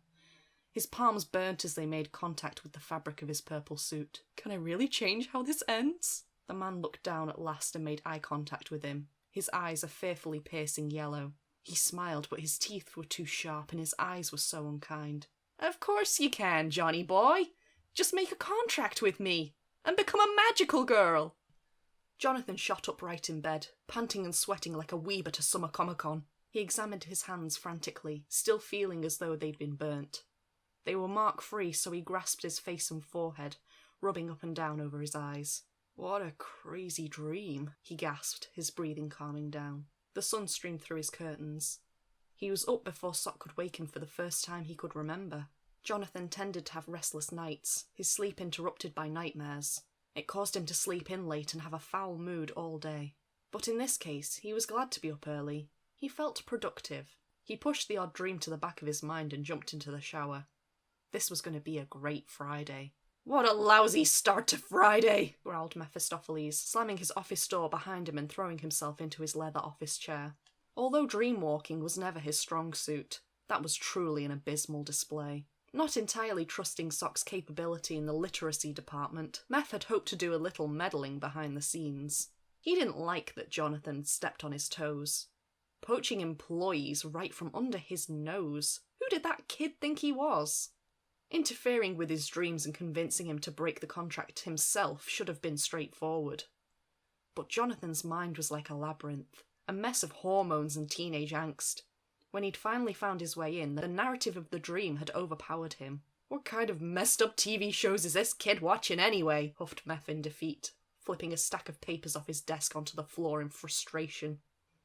A: His palms burnt as they made contact with the fabric of his purple suit. Can I really change how this ends? The man looked down at last and made eye contact with him, his eyes a fearfully piercing yellow. He smiled, but his teeth were too sharp and his eyes were so unkind. Of course you can, Johnny boy. Just make a contract with me and become a magical girl. Jonathan shot upright in bed, panting and sweating like a weeb at a summer Comic-Con. He examined his hands frantically, still feeling as though they'd been burnt. They were mark-free, so he grasped his face and forehead, rubbing up and down over his eyes. What a crazy dream, he gasped, his breathing calming down. The sun streamed through his curtains. He was up before Sock could wake him for the first time he could remember. Jonathan tended to have restless nights, his sleep interrupted by nightmares. It caused him to sleep in late and have a foul mood all day. But in this case, he was glad to be up early. He felt productive. He pushed the odd dream to the back of his mind and jumped into the shower. This was going to be a great Friday. What a lousy start to Friday, growled Mephistopheles, slamming his office door behind him and throwing himself into his leather office chair. Although dream-walking was never his strong suit, that was truly an abysmal display. Not entirely trusting Sock's capability in the literacy department, Meph had hoped to do a little meddling behind the scenes. He didn't like that Jonathan stepped on his toes. Poaching employees right from under his nose. Who did that kid think he was? Interfering with his dreams and convincing him to break the contract himself should have been straightforward. But Jonathan's mind was like a labyrinth, a mess of hormones and teenage angst. When he'd finally found his way in, the narrative of the dream had overpowered him. What kind of messed up TV shows is this kid watching anyway? Huffed Meph in defeat, flipping a stack of papers off his desk onto the floor in frustration.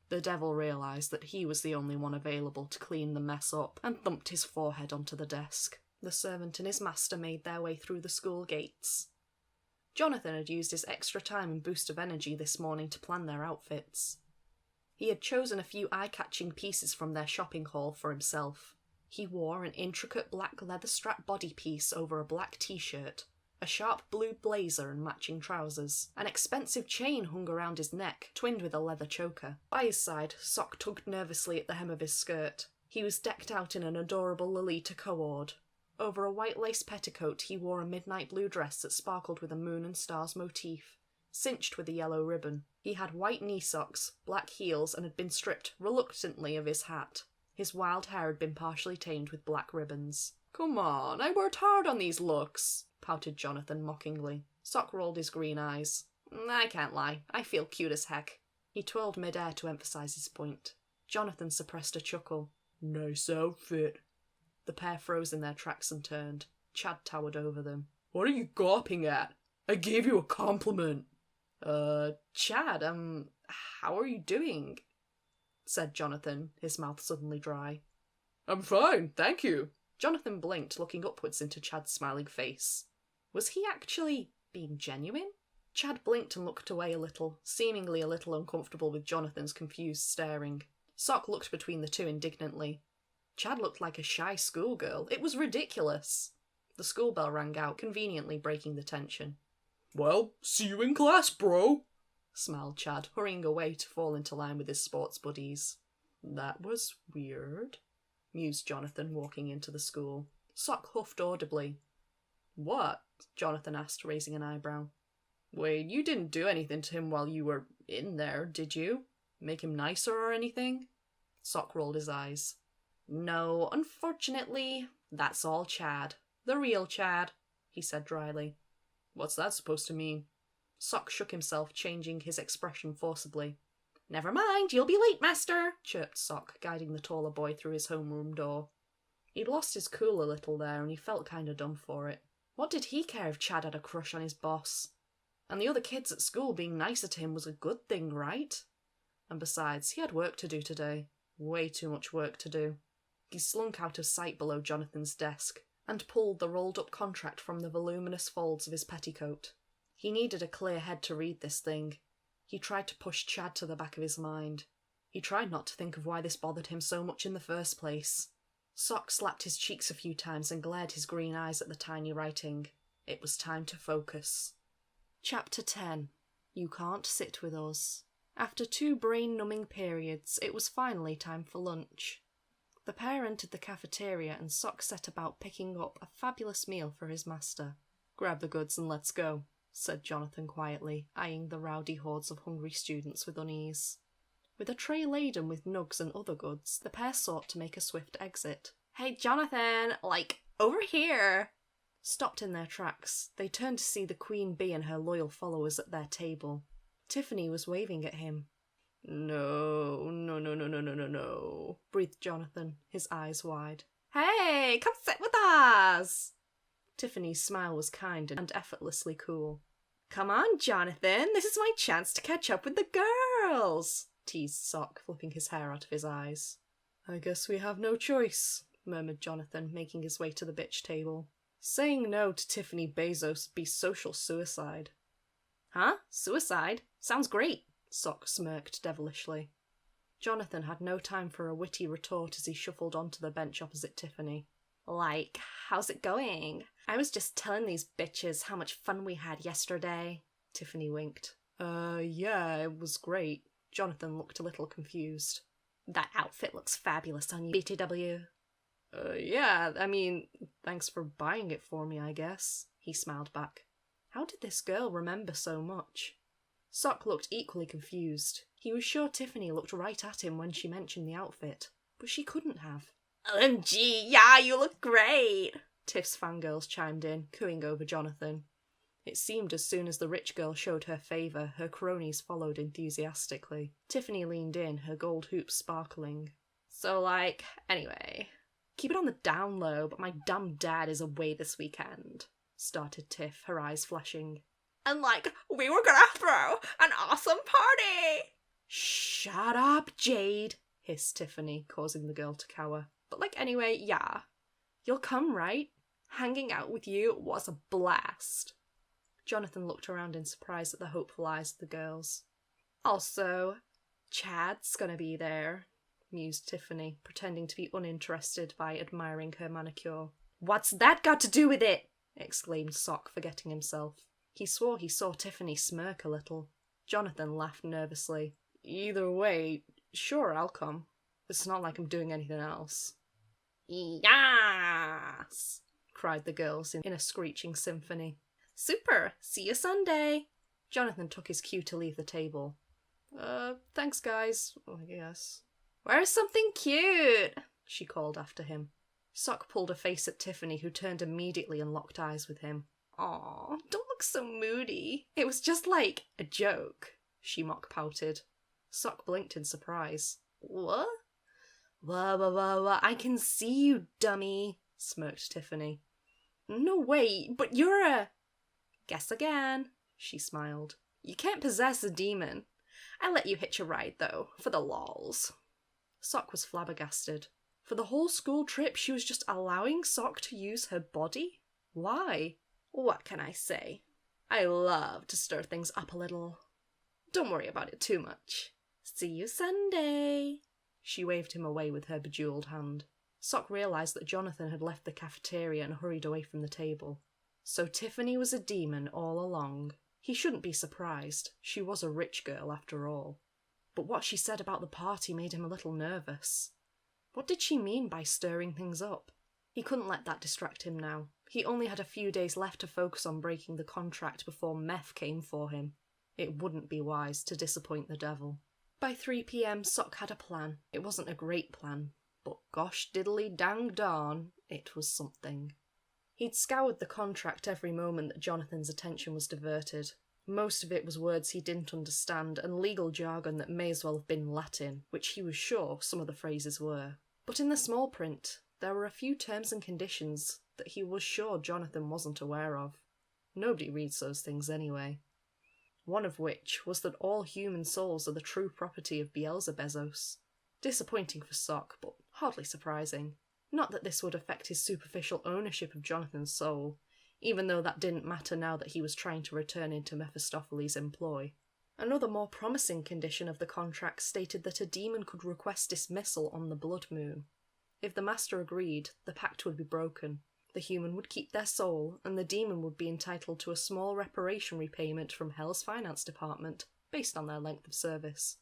A: The devil realised that he was the only one available to clean the mess up, and thumped his forehead onto the desk. The servant and his master made their way through the school gates. Jonathan had used his extra time and boost of energy this morning to plan their outfits. He had chosen a few eye-catching pieces from their shopping haul for himself. He wore an intricate black leather-strap body piece over a black t-shirt, a sharp blue blazer and matching trousers. An expensive chain hung around his neck, twinned with a leather choker. By his side, Sock tugged nervously at the hem of his skirt. He was decked out in an adorable Lolita co-ord. Over a white lace petticoat he wore a midnight blue dress that sparkled with a moon and stars motif, cinched with a yellow ribbon. He had white knee socks, black heels, and had been stripped reluctantly of his hat. His wild hair had been partially tamed with black ribbons. "Come on, I worked hard on these looks," pouted Jonathan mockingly. Sock rolled his green eyes. "I can't lie, I feel cute as heck." He twirled mid-air to emphasise his point. Jonathan suppressed a chuckle. "Nice outfit." The pair froze in their tracks and turned. Chad towered over them. "What are you gawping at? I gave you a compliment." Chad, how are you doing?" said Jonathan, his mouth suddenly dry. "I'm fine, thank you." Jonathan blinked, looking upwards into Chad's smiling face. Was he actually being genuine? Chad blinked and looked away a little, seemingly a little uncomfortable with Jonathan's confused staring. Sock looked between the two indignantly. Chad looked like a shy schoolgirl. It was ridiculous. The school bell rang out, conveniently breaking the tension.
B: Well, see you in class, bro,
A: smiled Chad, hurrying away to fall into line with his sports buddies. That was weird, mused Jonathan, walking into the school. Sock huffed audibly. What? Jonathan asked, raising an eyebrow. Wait, you didn't do anything to him while you were in there, did you? Make him nicer or anything? Sock rolled his eyes. No, unfortunately, that's all Chad. The real Chad, he said dryly. What's that supposed to mean? Sock shook himself, changing his expression forcibly. Never mind, you'll be late, master, chirped Sock, guiding the taller boy through his homeroom door. He'd lost his cool a little there, and he felt kinda dumb for it. What did he care if Chad had a crush on his boss? And the other kids at school being nicer to him was a good thing, right? And besides, he had work to do today. Way too much work to do. He slunk out of sight below Jonathan's desk, and pulled the rolled-up contract from the voluminous folds of his petticoat. He needed a clear head to read this thing. He tried to push Chad to the back of his mind. He tried not to think of why this bothered him so much in the first place. Sock slapped his cheeks a few times and glared his green eyes at the tiny writing. It was time to focus. Chapter 10. You Can't Sit With Us. After 2 brain-numbing periods, it was finally time for lunch. The pair entered the cafeteria and Sock set about picking up a fabulous meal for his master. Grab the goods and let's go, said Jonathan quietly, eyeing the rowdy hordes of hungry students with unease. With a tray laden with nugs and other goods, the pair sought to make a swift exit. Hey, Jonathan, over here! Stopped in their tracks, they turned to see the Queen Bee and her loyal followers at their table. Tiffany was waving at him. No, breathed Jonathan, his eyes wide. Hey, come sit with us! Tiffany's smile was kind and effortlessly cool. Come on, Jonathan, this is my chance to catch up with the girls, teased Sock, flipping his hair out of his eyes. I guess we have no choice, murmured Jonathan, making his way to the bitch table. Saying no to Tiffany Bezos would be social suicide. Huh? Suicide? Sounds great, Sock smirked devilishly. Jonathan had no time for a witty retort as he shuffled onto the bench opposite Tiffany. How's it going? I was just telling these bitches how much fun we had yesterday. Tiffany winked. Yeah, it was great. Jonathan looked a little confused. That outfit looks fabulous on you, BTW. Yeah, thanks for buying it for me, I guess, he smiled back. How did this girl remember so much? Sock looked equally confused. He was sure Tiffany looked right at him when she mentioned the outfit, but she couldn't have. OMG, yeah, you look great! Tiff's fangirls chimed in, cooing over Jonathan. It seemed as soon as the rich girl showed her favour, her cronies followed enthusiastically. Tiffany leaned in, her gold hoops sparkling. So, anyway, keep it on the down low, but my dumb dad is away this weekend, started Tiff, her eyes flashing. And we were gonna throw an awesome party! Shut up, Jade, hissed Tiffany, causing the girl to cower. But anyway, yeah. You'll come, right? Hanging out with you was a blast. Jonathan looked around in surprise at the hopeful eyes of the girls. Also, Chad's gonna be there, mused Tiffany, pretending to be uninterested by admiring her manicure. What's that got to do with it? Exclaimed Sock, forgetting himself. He swore he saw Tiffany smirk a little. Jonathan laughed nervously. Either way, sure, I'll come. It's not like I'm doing anything else. Yes! Cried the girls in a screeching symphony. Super! See you Sunday! Jonathan took his cue to leave the table. Thanks, guys, I guess. Where's something cute? She called after him. Sock pulled a face at Tiffany, who turned immediately and locked eyes with him. Aw, don't look so moody. It was just a joke, she mock-pouted. Sock blinked in surprise. What? Wah, I can see you, dummy, smirked Tiffany. No way, but you're a... Guess again, she smiled. You can't possess a demon. I let you hitch a ride, though, for the lols. Sock was flabbergasted. For the whole school trip, she was just allowing Sock to use her body? Why? What can I say? I love to stir things up a little. Don't worry about it too much. See you Sunday. She waved him away with her bejeweled hand. Sock realised that Jonathan had left the cafeteria and hurried away from the table. So Tiffany was a demon all along. He shouldn't be surprised. She was a rich girl after all. But what she said about the party made him a little nervous. What did she mean by stirring things up? He couldn't let that distract him now. He only had a few days left to focus on breaking the contract before meth came for him. It wouldn't be wise to disappoint the devil. By 3 p.m, Sock had a plan. It wasn't a great plan, but gosh diddly dang darn, it was something. He'd scoured the contract every moment that Jonathan's attention was diverted. Most of it was words he didn't understand and legal jargon that may as well have been Latin, which he was sure some of the phrases were. But in the small print, there were a few terms and conditions that he was sure Jonathan wasn't aware of. Nobody reads those things anyway. One of which was that all human souls are the true property of Beelzebezos. Disappointing for Sock, but hardly surprising. Not that this would affect his superficial ownership of Jonathan's soul, even though that didn't matter now that he was trying to return into Mephistopheles' employ. Another more promising condition of the contract stated that a demon could request dismissal on the blood moon. If the master agreed, the pact would be broken. The human would keep their soul, and the demon would be entitled to a small reparation repayment from Hell's finance department, based on their length of service.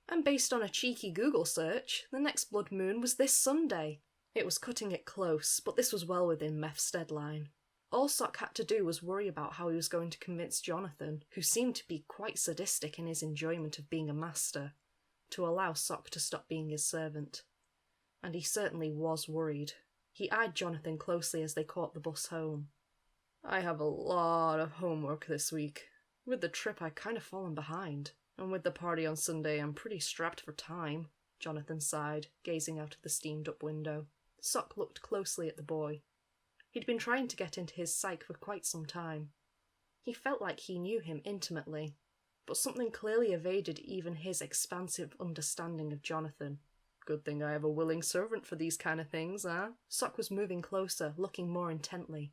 A: And based on a cheeky Google search, the next blood moon was this Sunday. It was cutting it close, but this was well within Meph's deadline. All Sock had to do was worry about how he was going to convince Jonathan, who seemed to be quite sadistic in his enjoyment of being a master, to allow Sock to stop being his servant. And he certainly was worried. He eyed Jonathan closely as they caught the bus home. "I have a lot of homework this week. With the trip I kind of fallen behind, and with the party on Sunday I'm pretty strapped for time," Jonathan sighed, gazing out of the steamed-up window. Sock looked closely at the boy. He'd been trying to get into his psyche for quite some time. He felt like he knew him intimately, but something clearly evaded even his expansive understanding of Jonathan. Good thing I have a willing servant for these kind of things, eh? Sock was moving closer, looking more intently.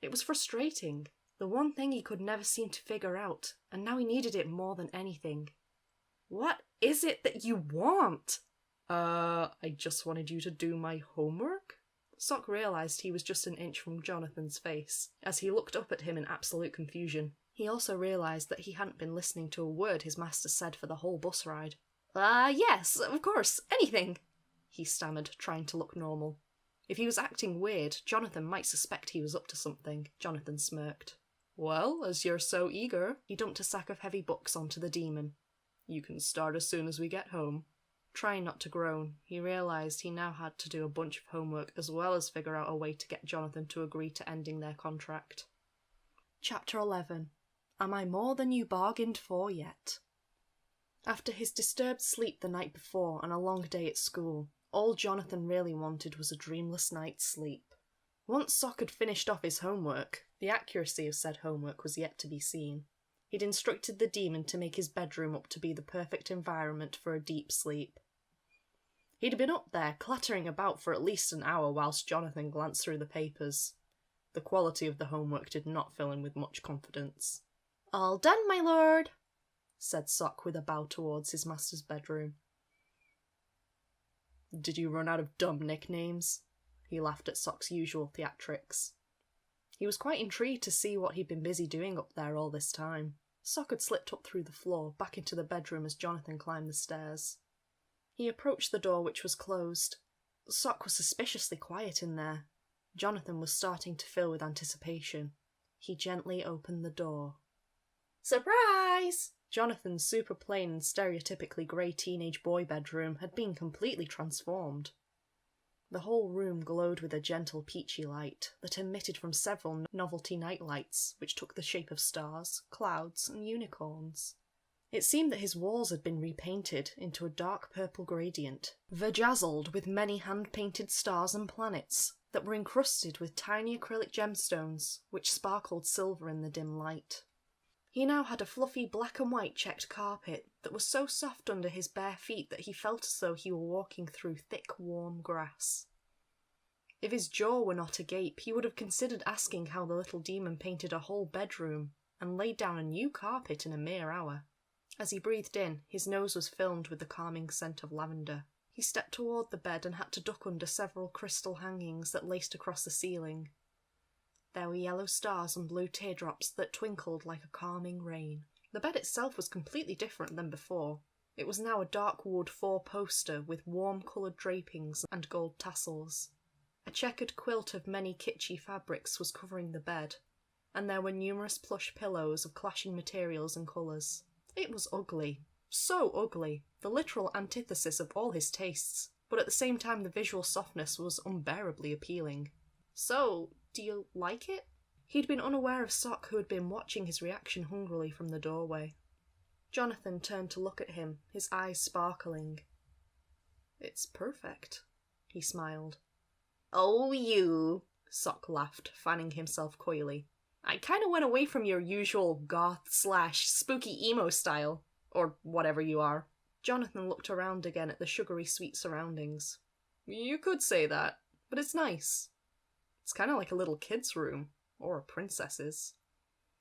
A: It was frustrating. The one thing he could never seem to figure out, and now he needed it more than anything. "What is it that you want?" I just wanted you to do my homework?" Sock realised he was just an inch from Jonathan's face, as he looked up at him in absolute confusion. He also realised that he hadn't been listening to a word his master said for the whole bus ride. Yes, of course, anything," he stammered, trying to look normal. If he was acting weird, Jonathan might suspect he was up to something. Jonathan smirked. "Well, as you're so eager," he dumped a sack of heavy books onto the demon. "You can start as soon as we get home." Trying not to groan, he realised he now had to do a bunch of homework as well as figure out a way to get Jonathan to agree to ending their contract. Chapter 11. Am I more than you bargained for yet? After his disturbed sleep the night before and a long day at school, all Jonathan really wanted was a dreamless night's sleep. Once Sock had finished off his homework, the accuracy of said homework was yet to be seen. He'd instructed the demon to make his bedroom up to be the perfect environment for a deep sleep. He'd been up there, clattering about for at least an hour whilst Jonathan glanced through the papers. The quality of the homework did not fill him with much confidence. "All done, my lord," said Sock with a bow towards his master's bedroom. "Did you run out of dumb nicknames?" He laughed at Sock's usual theatrics. He was quite intrigued to see what he'd been busy doing up there all this time. Sock had slipped up through the floor, back into the bedroom as Jonathan climbed the stairs. He approached the door, which was closed. Sock was suspiciously quiet in there. Jonathan was starting to fill with anticipation. He gently opened the door. Surprise! Jonathan's super plain and stereotypically grey teenage boy bedroom had been completely transformed. The whole room glowed with a gentle peachy light that emitted from several novelty nightlights, which took the shape of stars, clouds, and unicorns. It seemed that his walls had been repainted into a dark purple gradient, vajazzled with many hand-painted stars and planets that were encrusted with tiny acrylic gemstones, which sparkled silver in the dim light. He now had a fluffy black and white checked carpet that was so soft under his bare feet that he felt as though he were walking through thick, warm grass. If his jaw were not agape, he would have considered asking how the little demon painted a whole bedroom and laid down a new carpet in a mere hour. As he breathed in, his nose was filmed with the calming scent of lavender. He stepped toward the bed and had to duck under several crystal hangings that laced across the ceiling. There were yellow stars and blue teardrops that twinkled like a calming rain. The bed itself was completely different than before. It was now a dark wood four-poster with warm-coloured drapings and gold tassels. A checkered quilt of many kitschy fabrics was covering the bed, and there were numerous plush pillows of clashing materials and colours. It was ugly. So ugly. The literal antithesis of all his tastes, but at the same time the visual softness was unbearably appealing. "So, do you like it?" He'd been unaware of Sock, who had been watching his reaction hungrily from the doorway. Jonathan turned to look at him, his eyes sparkling. "It's perfect," he smiled. "Oh, you," Sock laughed, fanning himself coyly. "I kinda went away from your usual goth/spooky emo style, or whatever you are." Jonathan looked around again at the sugary sweet surroundings. "You could say that, but it's nice. It's kinda like a little kid's room, or a princess's."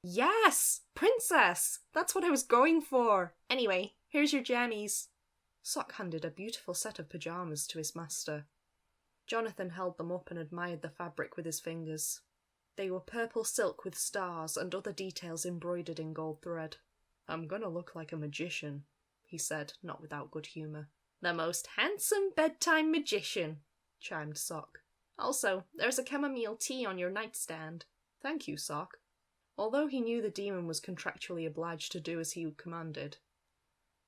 A: "Yes! Princess! That's what I was going for! Anyway, here's your jammies." Sock handed a beautiful set of pyjamas to his master. Jonathan held them up and admired the fabric with his fingers. They were purple silk with stars and other details embroidered in gold thread. "I'm gonna look like a magician," he said, not without good humour. "The most handsome bedtime magician," chimed Sock. "Also, there's a chamomile tea on your nightstand." "Thank you, Sock." Although he knew the demon was contractually obliged to do as he commanded,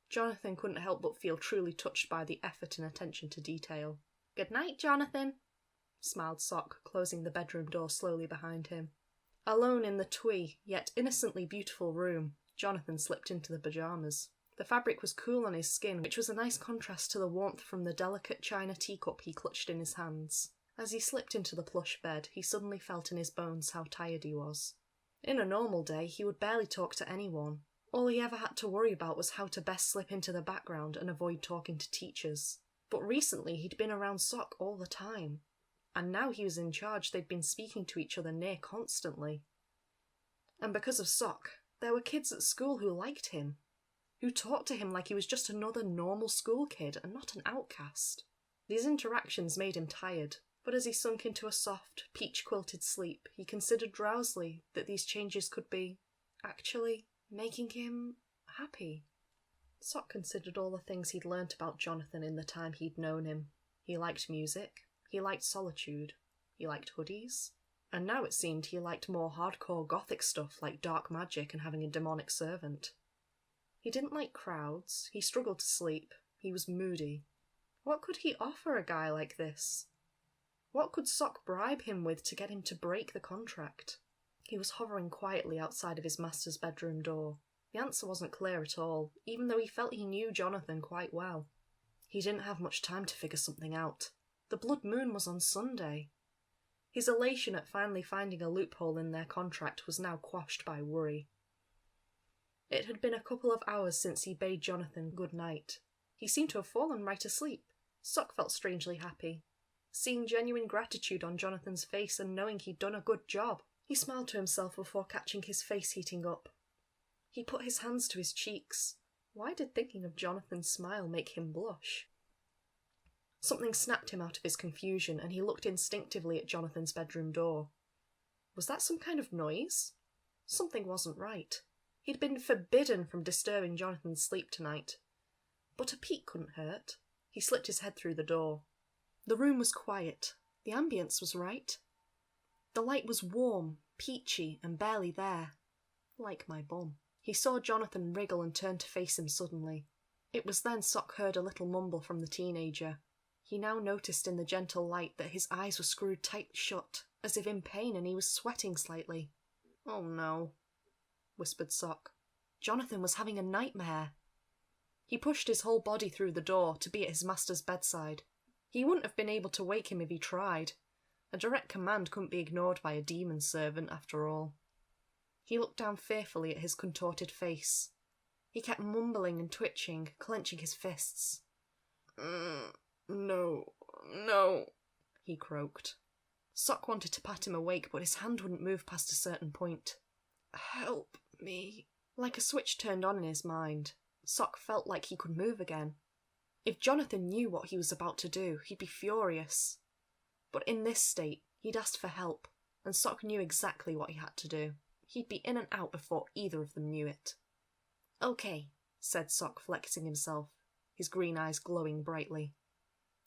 A: Jonathan couldn't help but feel truly touched by the effort and attention to detail. "Good night, Jonathan," smiled Sock, closing the bedroom door slowly behind him. Alone in the twee, yet innocently beautiful room, Jonathan slipped into the pyjamas. The fabric was cool on his skin, which was a nice contrast to the warmth from the delicate china teacup he clutched in his hands. As he slipped into the plush bed, he suddenly felt in his bones how tired he was. In a normal day, he would barely talk to anyone. All he ever had to worry about was how to best slip into the background and avoid talking to teachers. But recently, he'd been around Sock all the time. And now he was in charge, they'd been speaking to each other near constantly. And because of Sock, there were kids at school who liked him, who talked to him like he was just another normal school kid and not an outcast. These interactions made him tired, but as he sunk into a soft, peach-quilted sleep, he considered drowsily that these changes could be, actually, making him happy. Sock considered all the things he'd learnt about Jonathan in the time he'd known him. He liked music, he liked solitude, he liked hoodies, and now it seemed he liked more hardcore gothic stuff like dark magic and having a demonic servant. He didn't like crowds, he struggled to sleep, he was moody. What could he offer a guy like this? What could Sock bribe him with to get him to break the contract? He was hovering quietly outside of his master's bedroom door. The answer wasn't clear at all, even though he felt he knew Jonathan quite well. He didn't have much time to figure something out. The blood moon was on Sunday. His elation at finally finding a loophole in their contract was now quashed by worry. It had been a couple of hours since he bade Jonathan good night. He seemed to have fallen right asleep. Sock felt strangely happy, seeing genuine gratitude on Jonathan's face and knowing he'd done a good job. He smiled to himself before catching his face heating up. He put his hands to his cheeks. Why did thinking of Jonathan's smile make him blush? Something snapped him out of his confusion, and he looked instinctively at Jonathan's bedroom door. Was that some kind of noise? Something wasn't right. He'd been forbidden from disturbing Jonathan's sleep tonight. But a peek couldn't hurt. He slipped his head through the door. The room was quiet. The ambience was right. The light was warm, peachy, and barely there. Like my bum. He saw Jonathan wriggle and turn to face him suddenly. It was then Sock heard a little mumble from the teenager. He now noticed in the gentle light that his eyes were screwed tight shut, as if in pain, and he was sweating slightly. "Oh no," whispered Sock. Jonathan was having a nightmare. He pushed his whole body through the door to be at his master's bedside. He wouldn't have been able to wake him if he tried. A direct command couldn't be ignored by a demon servant, after all. He looked down fearfully at his contorted face. He kept mumbling and twitching, clenching his fists. No, he croaked. Sock wanted to pat him awake, but his hand wouldn't move past a certain point. "Help me." Like a switch turned on in his mind. Sock felt like he could move again. If Jonathan knew what he was about to do, he'd be furious. But in this state, he'd asked for help, and Sock knew exactly what he had to do. He'd be in and out before either of them knew it. "Okay," said Sock, flexing himself, his green eyes glowing brightly.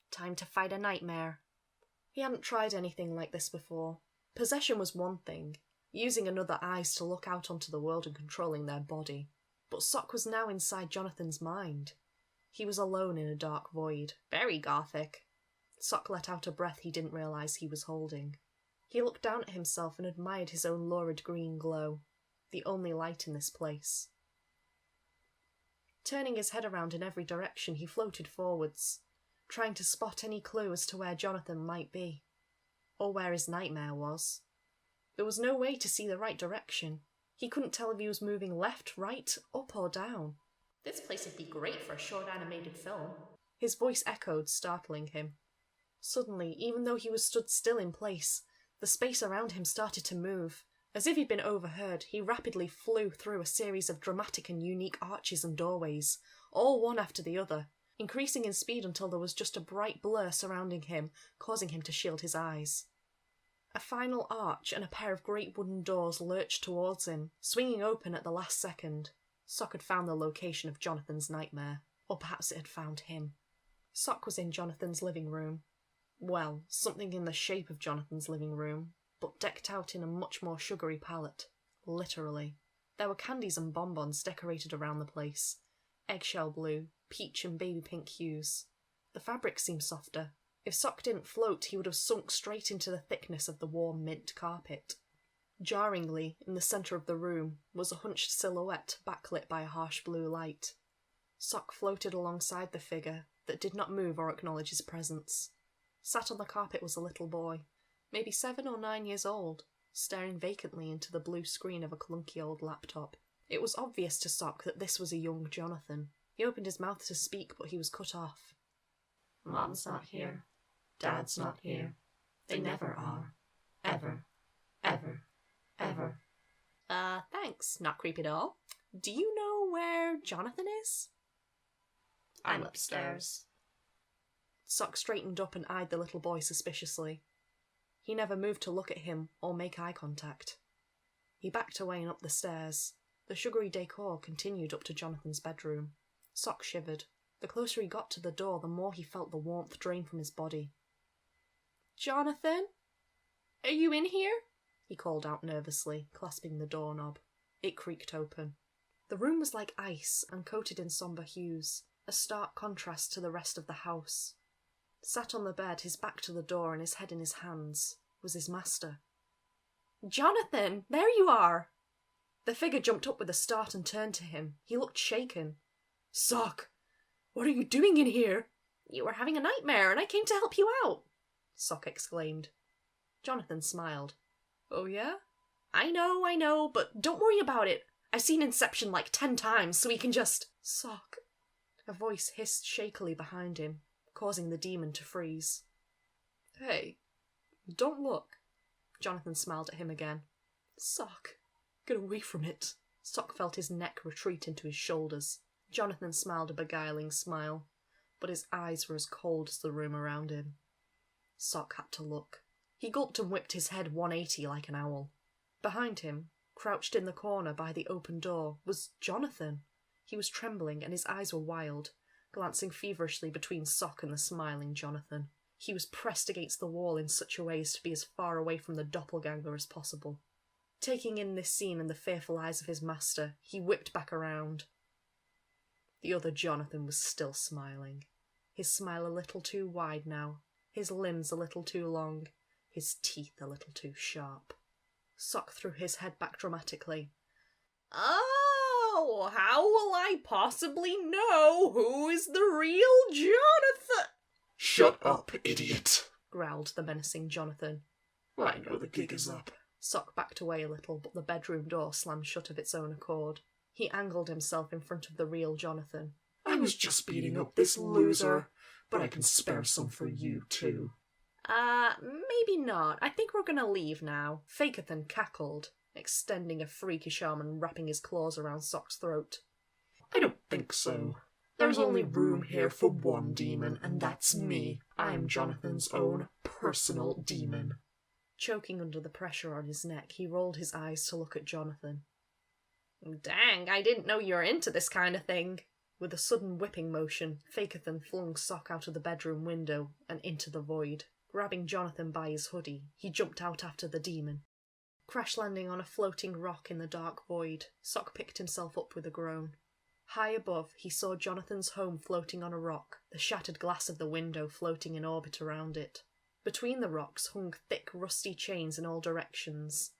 A: "Time to fight a nightmare." He hadn't tried anything like this before. Possession was one thing, using another eyes to look out onto the world and controlling their body. But Sock was now inside Jonathan's mind. He was alone in a dark void. Very gothic. Sock let out a breath he didn't realise he was holding. He looked down at himself and admired his own lurid green glow, the only light in this place. Turning his head around in every direction, he floated forwards, trying to spot any clue as to where Jonathan might be, or where his nightmare was. There was no way to see the right direction. He couldn't tell if he was moving left, right, up or down. "This place would be great for a short animated film." His voice echoed, startling him. Suddenly, even though he was stood still in place, the space around him started to move. As if he'd been overheard, he rapidly flew through a series of dramatic and unique arches and doorways, all one after the other, increasing in speed until there was just a bright blur surrounding him, causing him to shield his eyes. A final arch and a pair of great wooden doors lurched towards him, swinging open at the last second. Sock had found the location of Jonathan's nightmare, or perhaps it had found him. Sock was in Jonathan's living room. Well, something in the shape of Jonathan's living room, but decked out in a much more sugary palette. Literally. There were candies and bonbons decorated around the place. Eggshell blue, peach and baby pink hues. The fabric seemed softer. If Sock didn't float, he would have sunk straight into the thickness of the warm mint carpet. Jarringly, in the centre of the room, was a hunched silhouette backlit by a harsh blue light. Sock floated alongside the figure that did not move or acknowledge his presence. Sat on the carpet was a little boy, maybe 7 or 9 years old, staring vacantly into the blue screen of a clunky old laptop. It was obvious to Sock that this was a young Jonathan. He opened his mouth to speak, but he was cut off.
C: "Mom's not here. Dad's not here. They never are. Ever. Ever. Ever."
A: Thanks, not creepy at all. Do you know where Jonathan is?
C: I'm upstairs.
A: Sock straightened up and eyed the little boy suspiciously. He never moved to look at him or make eye contact. He backed away and up the stairs. The sugary decor continued up to Jonathan's bedroom. Sock shivered. The closer he got to the door, the more he felt the warmth drain from his body. "Jonathan? Are you in here?" he called out nervously, clasping the doorknob. It creaked open. The room was like ice and coated in sombre hues, a stark contrast to the rest of the house. Sat on the bed, his back to the door and his head in his hands, was his master. "Jonathan, there you are!" The figure jumped up with a start and turned to him. He looked shaken.
B: Sock, what are you doing in here?
A: "You were having a nightmare and I came to help you out," Sock exclaimed. Jonathan smiled. "Oh yeah? I know, but don't worry about it. I've seen Inception like 10 times, so we can just—" "Sock." A voice hissed shakily behind him, causing the demon to freeze.
B: Hey, don't look.
A: Jonathan smiled at him again.
B: Sock, get away from it.
A: Sock felt his neck retreat into his shoulders. Jonathan smiled a beguiling smile, but his eyes were as cold as the room around him. Sock had to look. He gulped and whipped his head 180 like an owl. Behind him, crouched in the corner by the open door, was Jonathan. He was trembling and his eyes were wild, glancing feverishly between Sock and the smiling Jonathan. He was pressed against the wall in such a way as to be as far away from the doppelganger as possible. Taking in this scene and the fearful eyes of his master, he whipped back around. The other Jonathan was still smiling. His smile a little too wide now, his limbs a little too long, his teeth a little too sharp. Sock threw his head back dramatically. "Oh, how will I possibly know who is the real Jonathan?"
C: "Shut up, idiot,"
A: growled the menacing Jonathan.
C: "I know the gig is up."
A: Sock backed away a little, but the bedroom door slammed shut of its own accord. He angled himself in front of the real Jonathan.
C: "I was just beating up this loser, but I can spare some for you too."
A: Maybe not. I think we're gonna leave now." Fakathan cackled, extending a freakish arm and wrapping his claws around Sock's throat.
C: "I don't think so.
B: There's only room here for one demon, and that's me. I'm Jonathan's own personal demon.
A: Choking under the pressure on his neck, he rolled his eyes to look at Jonathan. Dang, I didn't know you were into this kind of thing. With a sudden whipping motion, Fakethan flung Sock out of the bedroom window and into the void. Grabbing Jonathan by his hoodie, he jumped out after the demon. Crash landing on a floating rock in the dark void, Sock picked himself up with a groan. High above, he saw Jonathan's home floating on a rock, the shattered glass of the window floating in orbit around it. Between the rocks hung thick, rusty chains in all directions,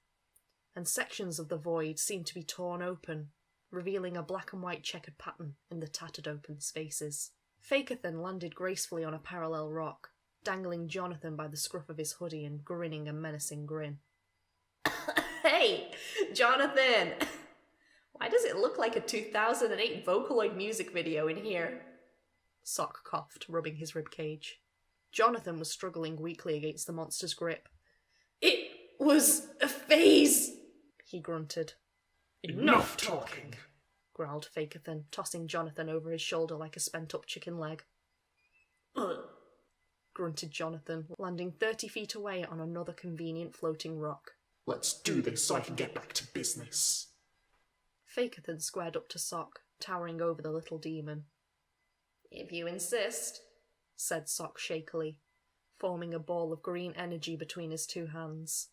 A: and sections of the void seemed to be torn open, revealing a black and white checkered pattern in the tattered open spaces. Fakethan landed gracefully on a parallel rock, dangling Jonathan by the scruff of his hoodie and grinning a menacing grin. Hey, Jonathan! Why does it look like a 2008 Vocaloid music video in here? Sock coughed, rubbing his ribcage. Jonathan was struggling weakly against the monster's grip. It was a phase, he grunted.
B: Enough talking,
A: growled Fakethan, tossing Jonathan over his shoulder like a spent-up chicken leg. Grunted Jonathan, landing 30 feet away on another convenient floating rock.
B: Let's do this so I can get back to business.
A: Fakethan squared up to Sock, towering over the little demon. If you insist, said Sock shakily, forming a ball of green energy between his two hands.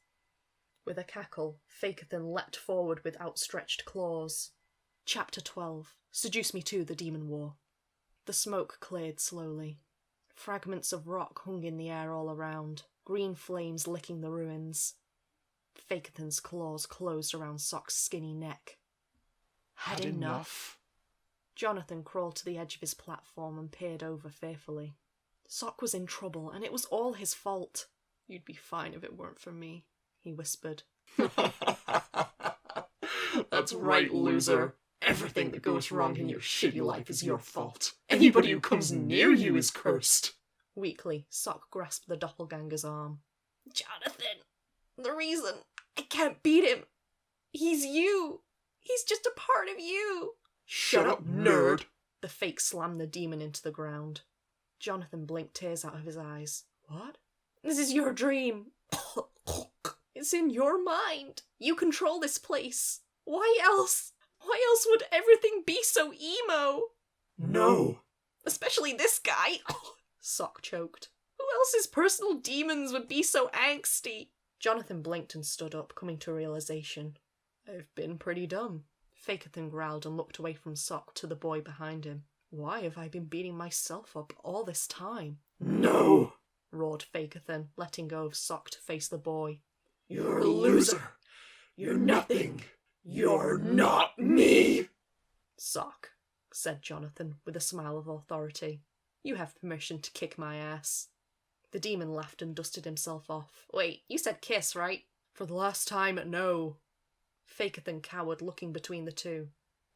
A: With a cackle, Fakethan leapt forward with outstretched claws. Chapter 12. Seduce Me Too, the Demon War. The smoke cleared slowly. Fragments of rock hung in the air all around, green flames licking the ruins. Fakethan's claws closed around Sock's skinny neck. Had enough? Jonathan crawled to the edge of his platform and peered over fearfully. Sock was in trouble, and it was all his fault. You'd be fine if it weren't for me, he whispered.
B: That's right, loser. Everything that goes wrong in your shitty life is your fault. Anybody who comes near you is cursed.
A: Weakly, Sock grasped the doppelganger's arm. Jonathan! The reason I can't beat him. He's you. He's just a part of you.
B: Shut up, nerd.
A: The fake slammed the demon into the ground. Jonathan blinked tears out of his eyes. What? This is your dream. It's in your mind. You control this place. Why else? Why else would everything be so emo?
B: No.
A: Especially this guy. Sock choked. Who else's personal demons would be so angsty? Jonathan blinked and stood up, coming to realization. I've been pretty dumb. Fakethan growled and looked away from Sock to the boy behind him. Why have I been beating myself up all this time?
B: No!
A: Roared Fakethan, letting go of Sock to face the boy.
B: You're a loser. You're nothing. You're not me!
A: Sock, said Jonathan with a smile of authority. You have permission to kick my ass. The demon laughed and dusted himself off. Wait, you said kiss, right? For the last time, no. Fakethan cowered, looking between the two.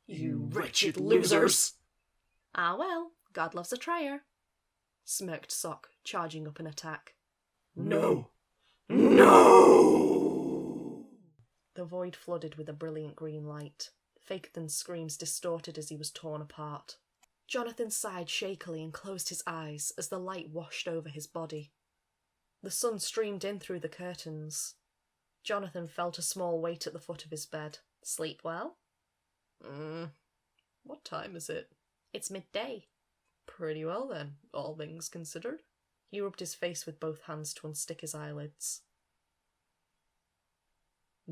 B: You wretched losers!
A: Ah well, God loves a trier. Smirked Sock, charging up an attack.
B: No! No!
A: The void flooded with a brilliant green light. Fakethan's screams distorted as he was torn apart. Jonathan sighed shakily and closed his eyes as the light washed over his body. The sun streamed in through the curtains. Jonathan felt a small weight at the foot of his bed. Sleep well? What time is it? It's midday. Pretty well then, all things considered. He rubbed his face with both hands to unstick his eyelids.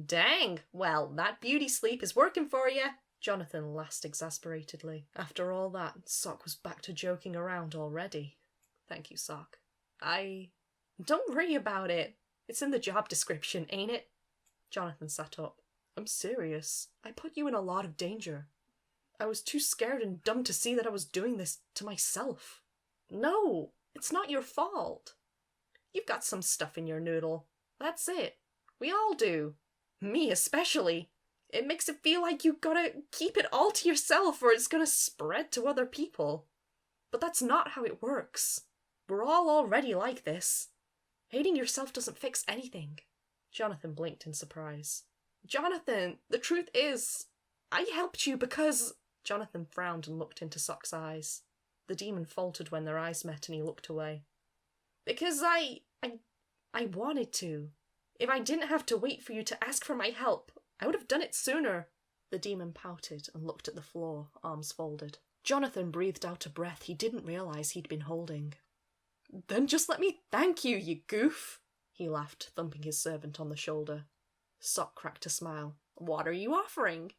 A: Dang! Well, that beauty sleep is working for you! Jonathan laughed exasperatedly. After all that, Sock was back to joking around already. Thank you, Sock. Don't worry about it. It's in the job description, ain't it? Jonathan sat up. I'm serious. I put you in a lot of danger. I was too scared and dumb to see that I was doing this to myself. No, it's not your fault. You've got some stuff in your noodle. That's it. We all do. Me especially. It makes it feel like you gotta keep it all to yourself or it's gonna spread to other people. But that's not how it works. We're all already like this. Hating yourself doesn't fix anything. Jonathan blinked in surprise. Jonathan, the truth is, I helped you because... Jonathan frowned and looked into Sock's eyes. The demon faltered when their eyes met and he looked away. Because I wanted to. If I didn't have to wait for you to ask for my help, I would have done it sooner. The demon pouted and looked at the floor, arms folded. Jonathan breathed out a breath he didn't realise he'd been holding. Then just let me thank you, you goof, he laughed, thumping his servant on the shoulder. Sock cracked a smile. What are you offering?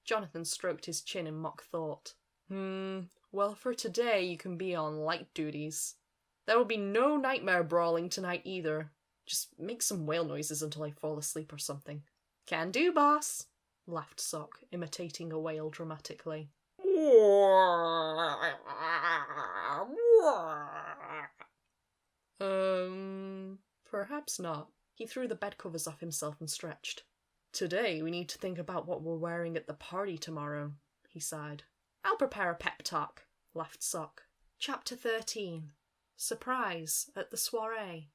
A: Jonathan stroked his chin in mock thought. Well, for today you can be on light duties. There will be no nightmare brawling tonight either. Just make some whale noises until I fall asleep or something. Can do, boss, laughed Sock, imitating a whale dramatically. Perhaps not. He threw the bedcovers off himself and stretched. Today we need to think about what we're wearing at the party tomorrow, he sighed. I'll prepare a pep talk, laughed Sock. Chapter 13. Surprise at the soiree.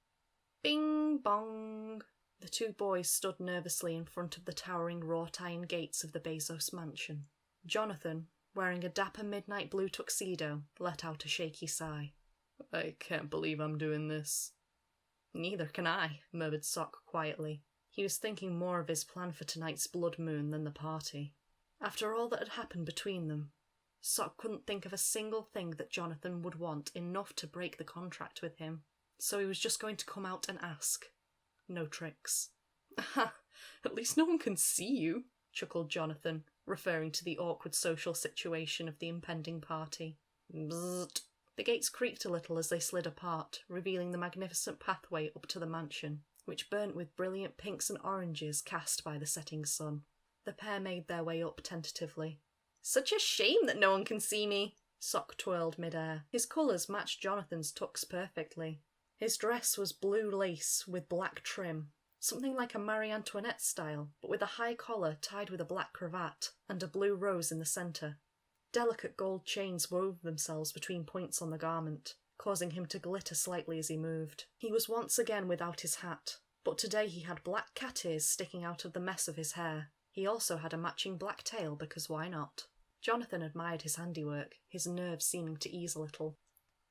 A: Bing bong. The two boys stood nervously in front of the towering wrought iron gates of the Bezos mansion. Jonathan, wearing a dapper midnight blue tuxedo, let out a shaky sigh. I can't believe I'm doing this. Neither can I, murmured Sock quietly. He was thinking more of his plan for tonight's blood moon than the party. After all that had happened between them, Sock couldn't think of a single thing that Jonathan would want enough to break the contract with him, so he was just going to come out and ask. No tricks. Aha, at least no one can see you, chuckled Jonathan, referring to the awkward social situation of the impending party. Bzzzt. The gates creaked a little as they slid apart, revealing the magnificent pathway up to the mansion, which burnt with brilliant pinks and oranges cast by the setting sun. The pair made their way up tentatively. Such a shame that no one can see me, Sock twirled mid-air. His colours matched Jonathan's tux perfectly. His dress was blue lace with black trim, something like a Marie Antoinette style, but with a high collar tied with a black cravat and a blue rose in the centre. Delicate gold chains wove themselves between points on the garment, causing him to glitter slightly as he moved. He was once again without his hat, but today he had black cat ears sticking out of the mess of his hair. He also had a matching black tail, because why not? Jonathan admired his handiwork, his nerves seeming to ease a little.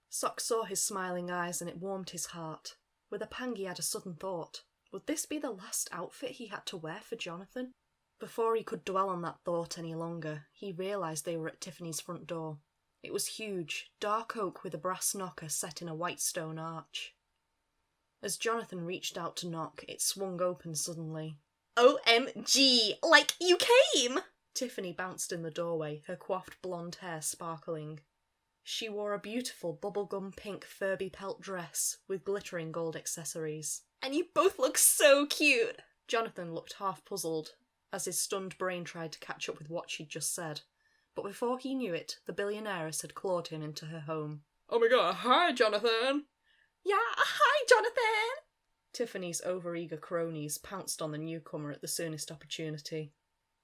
A: Sock saw his smiling eyes and it warmed his heart. With a pang he had a sudden thought. Would this be the last outfit he had to wear for Jonathan? Before he could dwell on that thought any longer, he realised they were at Tiffany's front door. It was huge, dark oak with a brass knocker set in a white stone arch. As Jonathan reached out to knock, it swung open suddenly. OMG! Like you came! Tiffany bounced in the doorway, her coiffed blonde hair sparkling. She wore a beautiful bubblegum pink Furby pelt dress with glittering gold accessories. And you both look so cute! Jonathan looked half puzzled, as his stunned brain tried to catch up with what she'd just said. But before he knew it, the billionaireess had clawed him into her home. Oh my god, hi, Jonathan! Yeah, hi, Jonathan! Tiffany's overeager cronies pounced on the newcomer at the soonest opportunity.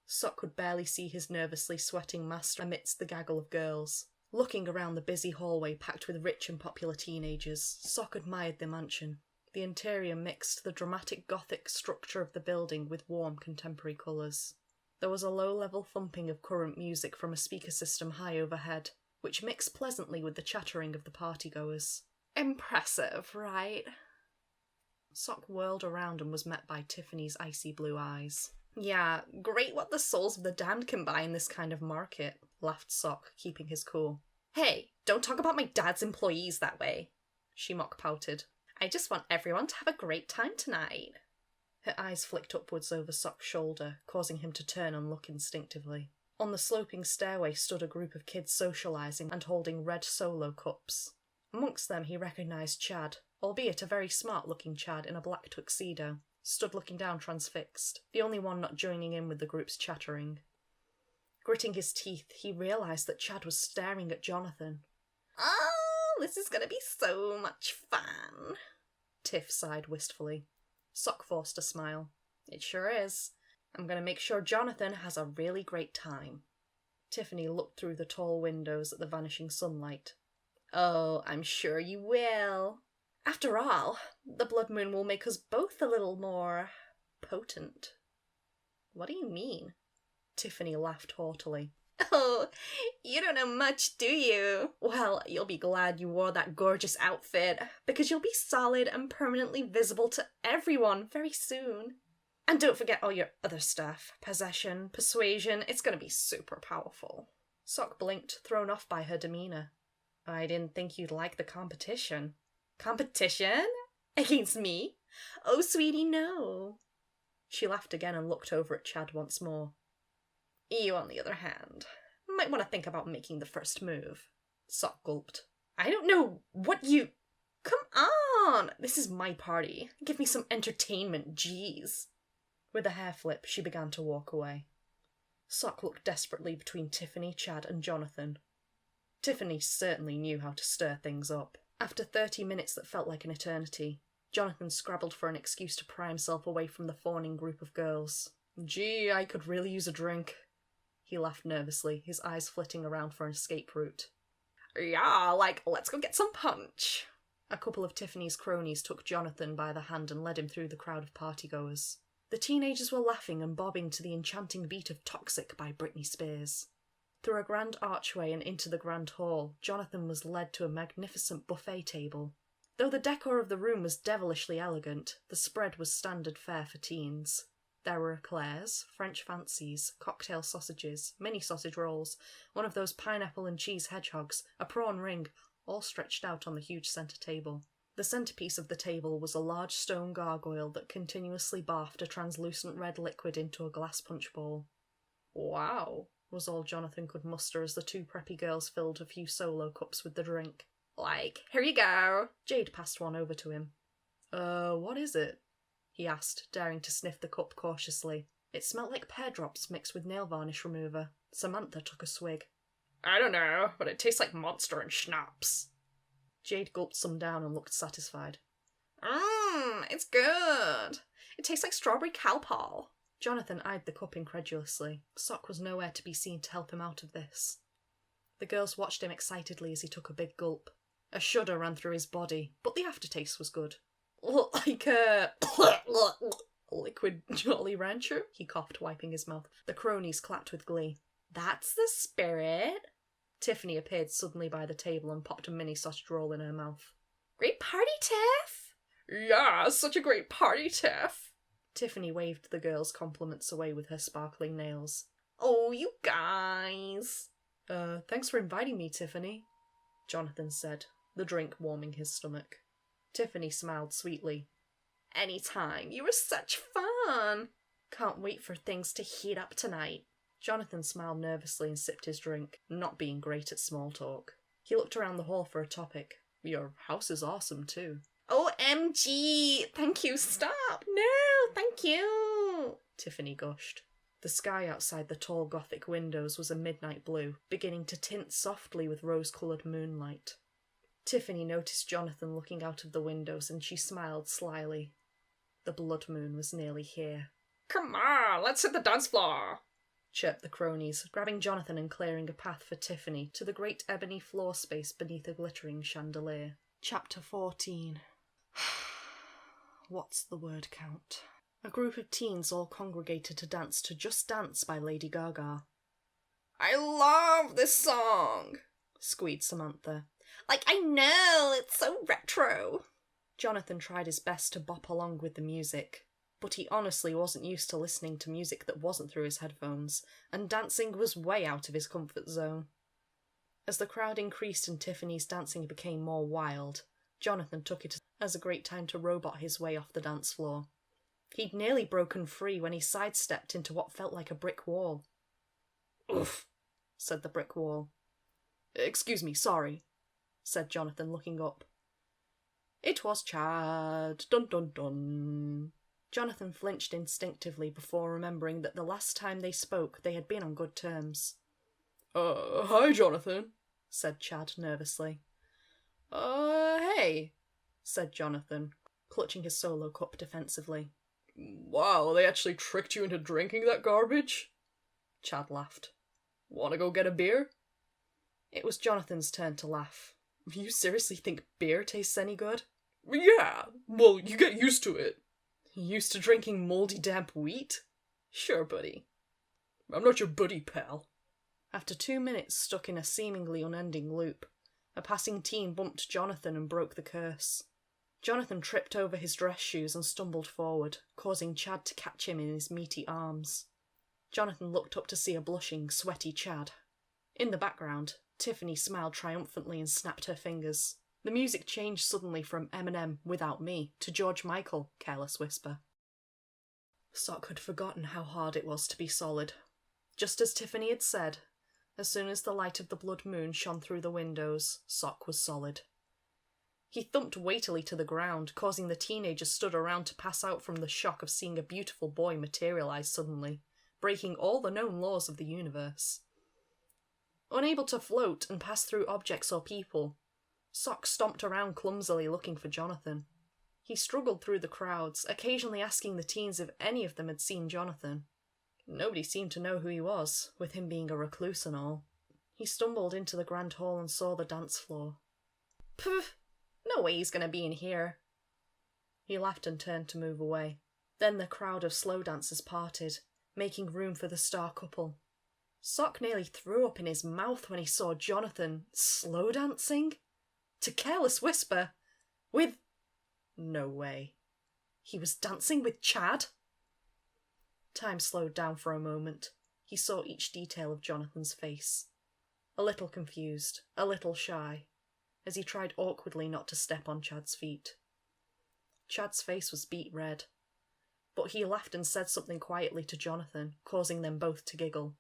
A: Sock could barely see his nervously sweating master amidst the gaggle of girls. Looking around the busy hallway packed with rich and popular teenagers, Sock admired the mansion. The interior mixed the dramatic Gothic structure of the building with warm contemporary colours. There was a low-level thumping of current music from a speaker system high overhead, which mixed pleasantly with the chattering of the partygoers. Impressive, right? Sock whirled around and was met by Tiffany's icy blue eyes. Yeah, great what the souls of the damned can buy in this kind of market, laughed Sock, keeping his cool. Hey, don't talk about my dad's employees that way, she mock-pouted. I just want everyone to have a great time tonight. Her eyes flicked upwards over Sock's shoulder, causing him to turn and look instinctively. On the sloping stairway stood a group of kids socialising and holding red Solo cups. Amongst them he recognised Chad, albeit a very smart-looking Chad in a black tuxedo, stood looking down transfixed, the only one not joining in with the group's chattering. Gritting his teeth, he realised that Chad was staring at Jonathan. Oh, this is going to be so much fun, Tiff sighed wistfully. Sock forced a smile. It sure is. I'm going to make sure Jonathan has a really great time. Tiffany looked through the tall windows at the vanishing sunlight. Oh, I'm sure you will. After all, the blood moon will make us both a little more potent. What do you mean? Tiffany laughed haughtily. Oh, you don't know much, do you? Well, you'll be glad you wore that gorgeous outfit, because you'll be solid and permanently visible to everyone very soon. And don't forget all your other stuff. Possession, persuasion, it's gonna be super powerful. Sock blinked, thrown off by her demeanour. I didn't think you'd like the competition. Competition? Against me? Oh, sweetie, no. She laughed again and looked over at Chad once more. You, on the other hand, might want to think about making the first move. Sock gulped. I don't know what you... Come on! This is my party. Give me some entertainment, jeez. With a hair flip, she began to walk away. Sock looked desperately between Tiffany, Chad and Jonathan. Tiffany certainly knew how to stir things up. After 30 minutes that felt like an eternity, Jonathan scrabbled for an excuse to pry himself away from the fawning group of girls. Gee, I could really use a drink. He laughed nervously, his eyes flitting around for an escape route. Yeah, let's go get some punch. A couple of Tiffany's cronies took Jonathan by the hand and led him through the crowd of partygoers. The teenagers were laughing and bobbing to the enchanting beat of Toxic by Britney Spears. Through a grand archway and into the grand hall, Jonathan was led to a magnificent buffet table. Though the decor of the room was devilishly elegant, the spread was standard fare for teens. There were eclairs, French fancies, cocktail sausages, mini sausage rolls, one of those pineapple and cheese hedgehogs, a prawn ring, all stretched out on the huge centre table. The centrepiece of the table was a large stone gargoyle that continuously barfed a translucent red liquid into a glass punch bowl. Wow, was all Jonathan could muster as the two preppy girls filled a few solo cups with the drink. Here you go. Jade passed one over to him. What is it? He asked, daring to sniff the cup cautiously. It smelt like pear drops mixed with nail varnish remover. Samantha took a swig. I don't know, but it tastes like Monster and schnapps. Jade gulped some down and looked satisfied. It's good. It tastes like strawberry cowpaw. Jonathan eyed the cup incredulously. Sock was nowhere to be seen to help him out of this. The girls watched him excitedly as he took a big gulp. A shudder ran through his body, but the aftertaste was good. Like a liquid Jolly Rancher? He coughed, wiping his mouth. The cronies clapped with glee. That's the spirit. Tiffany appeared suddenly by the table and popped a mini sausage roll in her mouth. Great party, Tiff! Yeah, such a great party, Tiff! Tiffany waved the girls' compliments away with her sparkling nails. Oh, you guys! Thanks for inviting me, Tiffany, Jonathan said, the drink warming his stomach. Tiffany smiled sweetly. Anytime, you were such fun! Can't wait for things to heat up tonight. Jonathan smiled nervously and sipped his drink, not being great at small talk. He looked around the hall for a topic. Your house is awesome, too. OMG! Thank you, stop! No, thank you! Tiffany gushed. The sky outside the tall Gothic windows was a midnight blue, beginning to tint softly with rose-coloured moonlight. Tiffany noticed Jonathan looking out of the windows and she smiled slyly. The blood moon was nearly here. Come on, let's hit the dance floor! Chirped the cronies, grabbing Jonathan and clearing a path for Tiffany to the great ebony floor space beneath a glittering chandelier. Chapter 14. What's the word count? A group of teens all congregated to dance to Just Dance by Lady Gaga. I love this song, squeaked Samantha. I know, it's so retro. Jonathan tried his best to bop along with the music, but he honestly wasn't used to listening to music that wasn't through his headphones, and dancing was way out of his comfort zone. As the crowd increased and Tiffany's dancing became more wild, Jonathan took it as a great time to robot his way off the dance floor. He'd nearly broken free when he sidestepped into what felt like a brick wall. Oof, said the brick wall. Excuse me, sorry, said Jonathan, looking up. It was Chad. Dun dun dun. Jonathan flinched instinctively before remembering that the last time they spoke they had been on good terms. Hi, Jonathan, said Chad nervously. Hey, said Jonathan, clutching his solo cup defensively. Wow, they actually tricked you into drinking that garbage? Chad laughed. Want to go get a beer? It was Jonathan's turn to laugh. You seriously think beer tastes any good? Yeah, well, you get used to it. Used to drinking mouldy damp wheat? Sure, buddy. I'm not your buddy, pal. After 2 minutes stuck in a seemingly unending loop, a passing teen bumped Jonathan and broke the curse. Jonathan tripped over his dress shoes and stumbled forward, causing Chad to catch him in his meaty arms. Jonathan looked up to see a blushing, sweaty Chad. In the background, Tiffany smiled triumphantly and snapped her fingers. The music changed suddenly from Eminem, Without Me, to George Michael, Careless Whisper. Sock had forgotten how hard it was to be solid. Just as Tiffany had said, as soon as the light of the blood moon shone through the windows, Sock was solid. He thumped weightily to the ground, causing the teenagers stood around to pass out from the shock of seeing a beautiful boy materialise suddenly, breaking all the known laws of the universe. Unable to float and pass through objects or people, Sock stomped around clumsily looking for Jonathan. He struggled through the crowds, occasionally asking the teens if any of them had seen Jonathan. Nobody seemed to know who he was, with him being a recluse and all. He stumbled into the grand hall and saw the dance floor. Pff, no way he's going to be in here. He laughed and turned to move away. Then the crowd of slow dancers parted, making room for the star couple. Sock nearly threw up in his mouth when he saw Jonathan slow dancing? To Careless Whisper? With... No way. He was dancing with Chad? Time slowed down for a moment. He saw each detail of Jonathan's face. A little confused, a little shy, as he tried awkwardly not to step on Chad's feet. Chad's face was beet red, but he laughed and said something quietly to Jonathan, causing them both to giggle.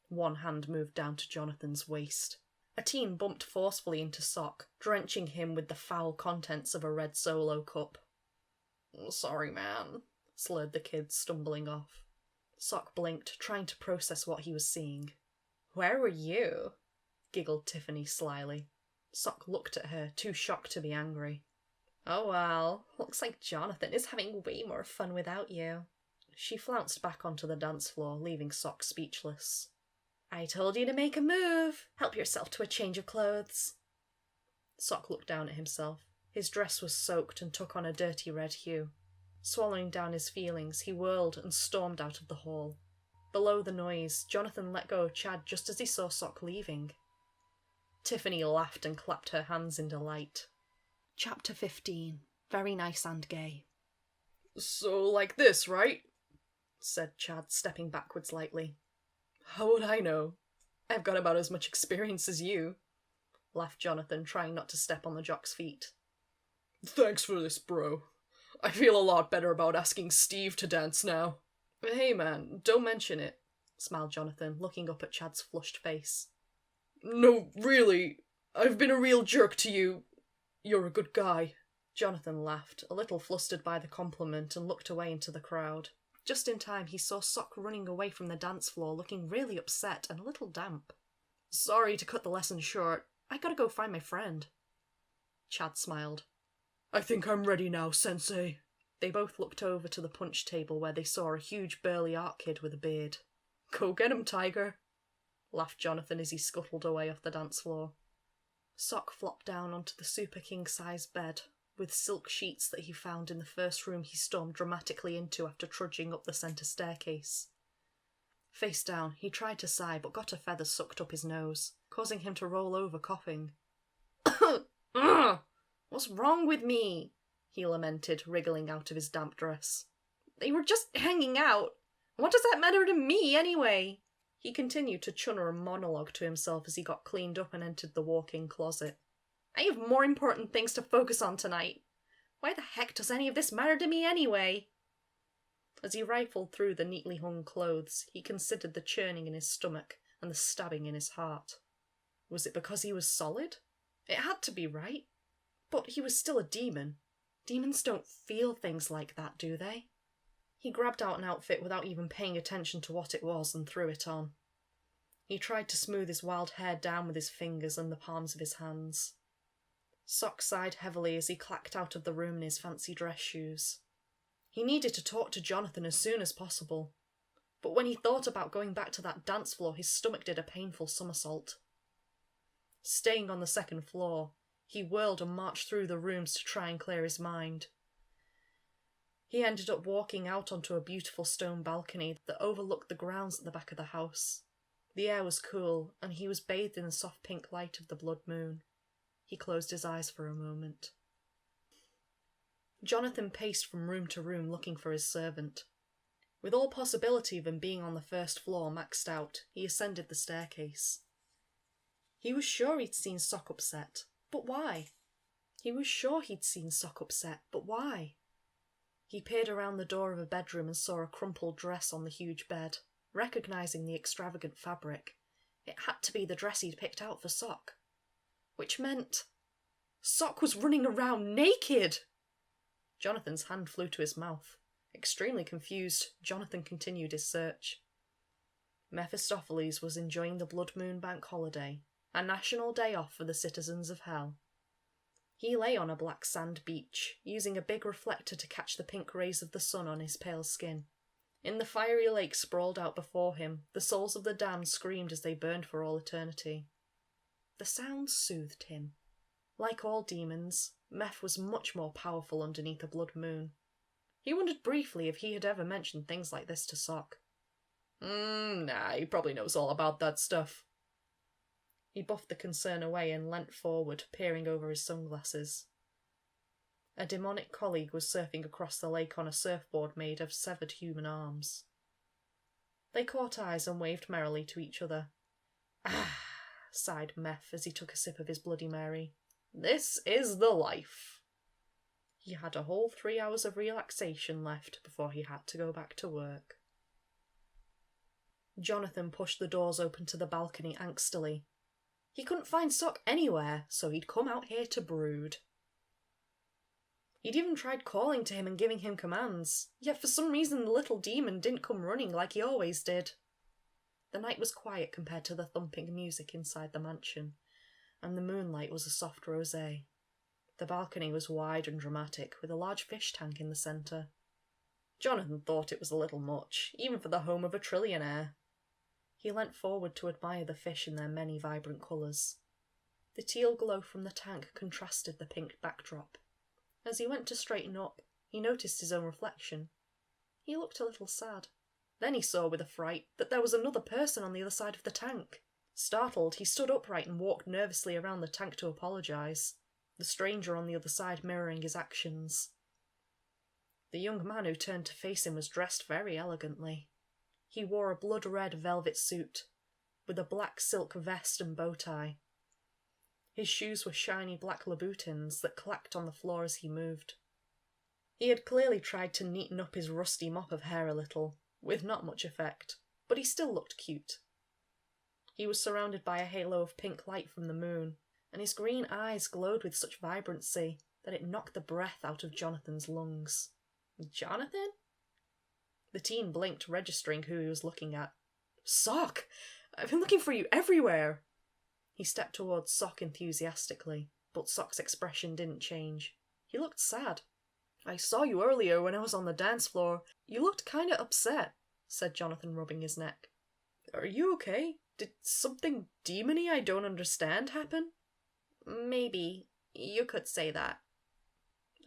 A: One hand moved down to Jonathan's waist. A teen bumped forcefully into Sock, drenching him with the foul contents of a red Solo cup. "Sorry, man," slurred the kid, stumbling off. Sock blinked, trying to process what he was seeing. "Where were you?" giggled Tiffany slyly. Sock looked at her, too shocked to be angry. "Oh well, looks like Jonathan is having way more fun without you." She flounced back onto the dance floor, leaving Sock speechless. "I told you to make a move. Help yourself to a change of clothes." Sock looked down at himself. His dress was soaked and took on a dirty red hue. Swallowing down his feelings, he whirled and stormed out of the hall. Below the noise, Jonathan let go of Chad just as he saw Sock leaving. Tiffany laughed and clapped her hands in delight. Chapter 15. Very nice and gay. "So like this, right?" said Chad, stepping backwards lightly. "How would I know? I've got about as much experience as you," laughed Jonathan, trying not to step on the jock's feet. "Thanks for this, bro. I feel a lot better about asking Steve to dance now." "Hey man, don't mention it," smiled Jonathan, looking up at Chad's flushed face. "No, really, I've been a real jerk to you. You're a good guy." Jonathan laughed, a little flustered by the compliment, and looked away into the crowd. Just in time, he saw Sock running away from the dance floor, looking really upset and a little damp. "Sorry to cut the lesson short. I gotta go find my friend." Chad smiled. "I think I'm ready now, Sensei." They both looked over to the punch table where they saw a huge burly art kid with a beard. "Go get him, Tiger," laughed Jonathan as he scuttled away off the dance floor. Sock flopped down onto the super king-size bed, with silk sheets that he found in the first room he stormed dramatically into after trudging up the centre staircase. Face down, he tried to sigh but got a feather sucked up his nose, causing him to roll over coughing. "What's wrong with me?" he lamented, wriggling out of his damp dress. "They were just hanging out. What does that matter to me, anyway?" He continued to chunnel a monologue to himself as he got cleaned up and entered the walk-in closet. "I have more important things to focus on tonight. Why the heck does any of this matter to me anyway?" As he rifled through the neatly hung clothes, he considered the churning in his stomach and the stabbing in his heart. Was it because he was solid? It had to be, right? But he was still a demon. Demons don't feel things like that, do they? He grabbed out an outfit without even paying attention to what it was and threw it on. He tried to smooth his wild hair down with his fingers and the palms of his hands. Sock sighed heavily as he clacked out of the room in his fancy dress shoes. He needed to talk to Jonathan as soon as possible, but when he thought about going back to that dance floor, his stomach did a painful somersault. Staying on the second floor, he whirled and marched through the rooms to try and clear his mind. He ended up walking out onto a beautiful stone balcony that overlooked the grounds at the back of the house. The air was cool, and he was bathed in the soft pink light of the blood moon. He closed his eyes for a moment. Jonathan paced from room to room looking for his servant. With all possibility of him being on the first floor maxed out, he ascended the staircase. He was sure he'd seen Sock upset, but why? He peered around the door of a bedroom and saw a crumpled dress on the huge bed. Recognising the extravagant fabric, it had to be the dress he'd picked out for Sock. Which meant Sock was running around naked! Jonathan's hand flew to his mouth. Extremely confused, Jonathan continued his search. Mephistopheles was enjoying the Blood Moon Bank holiday, a national day off for the citizens of Hell. He lay on a black sand beach, using a big reflector to catch the pink rays of the sun on his pale skin. In the fiery lake sprawled out before him, the souls of the damned screamed as they burned for all eternity. The sounds soothed him. Like all demons, Meph was much more powerful underneath a blood moon. He wondered briefly if he had ever mentioned things like this to Sock. Nah, he probably knows all about that stuff. He buffed the concern away and leant forward, peering over his sunglasses. A demonic colleague was surfing across the lake on a surfboard made of severed human arms. They caught eyes and waved merrily to each other. Ah, sighed Meph as he took a sip of his Bloody Mary. This is the life. He had a whole 3 hours of relaxation left before he had to go back to work. Jonathan pushed the doors open to the balcony angstily. He couldn't find Sock anywhere, so he'd come out here to brood. He'd even tried calling to him and giving him commands, yet for some reason the little demon didn't come running like he always did. The night was quiet compared to the thumping music inside the mansion, and the moonlight was a soft rosé. The balcony was wide and dramatic, with a large fish tank in the centre. Jonathan thought it was a little much, even for the home of a trillionaire. He leant forward to admire the fish in their many vibrant colours. The teal glow from the tank contrasted the pink backdrop. As he went to straighten up, he noticed his own reflection. He looked a little sad. Then he saw with a fright that there was another person on the other side of the tank. Startled, he stood upright and walked nervously around the tank to apologise, the stranger on the other side mirroring his actions. The young man who turned to face him was dressed very elegantly. He wore a blood-red velvet suit, with a black silk vest and bow tie. His shoes were shiny black Louboutins that clacked on the floor as he moved. He had clearly tried to neaten up his rusty mop of hair a little, with not much effect, but he still looked cute. He was surrounded by a halo of pink light from the moon, and his green eyes glowed with such vibrancy that it knocked the breath out of Jonathan's lungs. Jonathan? The teen blinked, registering who he was looking at. Sock! I've been looking for you everywhere! He stepped towards Sock enthusiastically, but Sock's expression didn't change. He looked sad. I saw you earlier when I was on the dance floor. You looked kinda upset, said Jonathan, rubbing his neck. Are you okay? Did something demony I don't understand happen? Maybe. You could say that.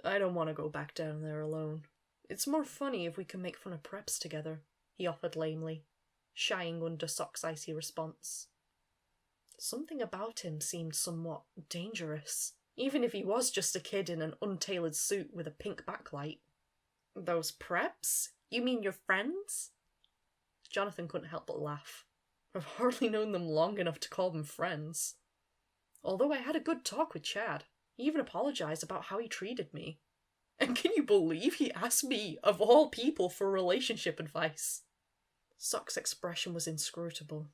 A: I don't want to go back down there alone. It's more funny if we can make fun of preps together, he offered lamely, shying under Sock's icy response. Something about him seemed somewhat dangerous, even if he was just a kid in an untailored suit with a pink backlight. Those preps? You mean your friends? Jonathan couldn't help but laugh. I've hardly known them long enough to call them friends. Although I had a good talk with Chad. He even apologised about how he treated me. And can you believe he asked me, of all people, for relationship advice? Sock's expression was inscrutable.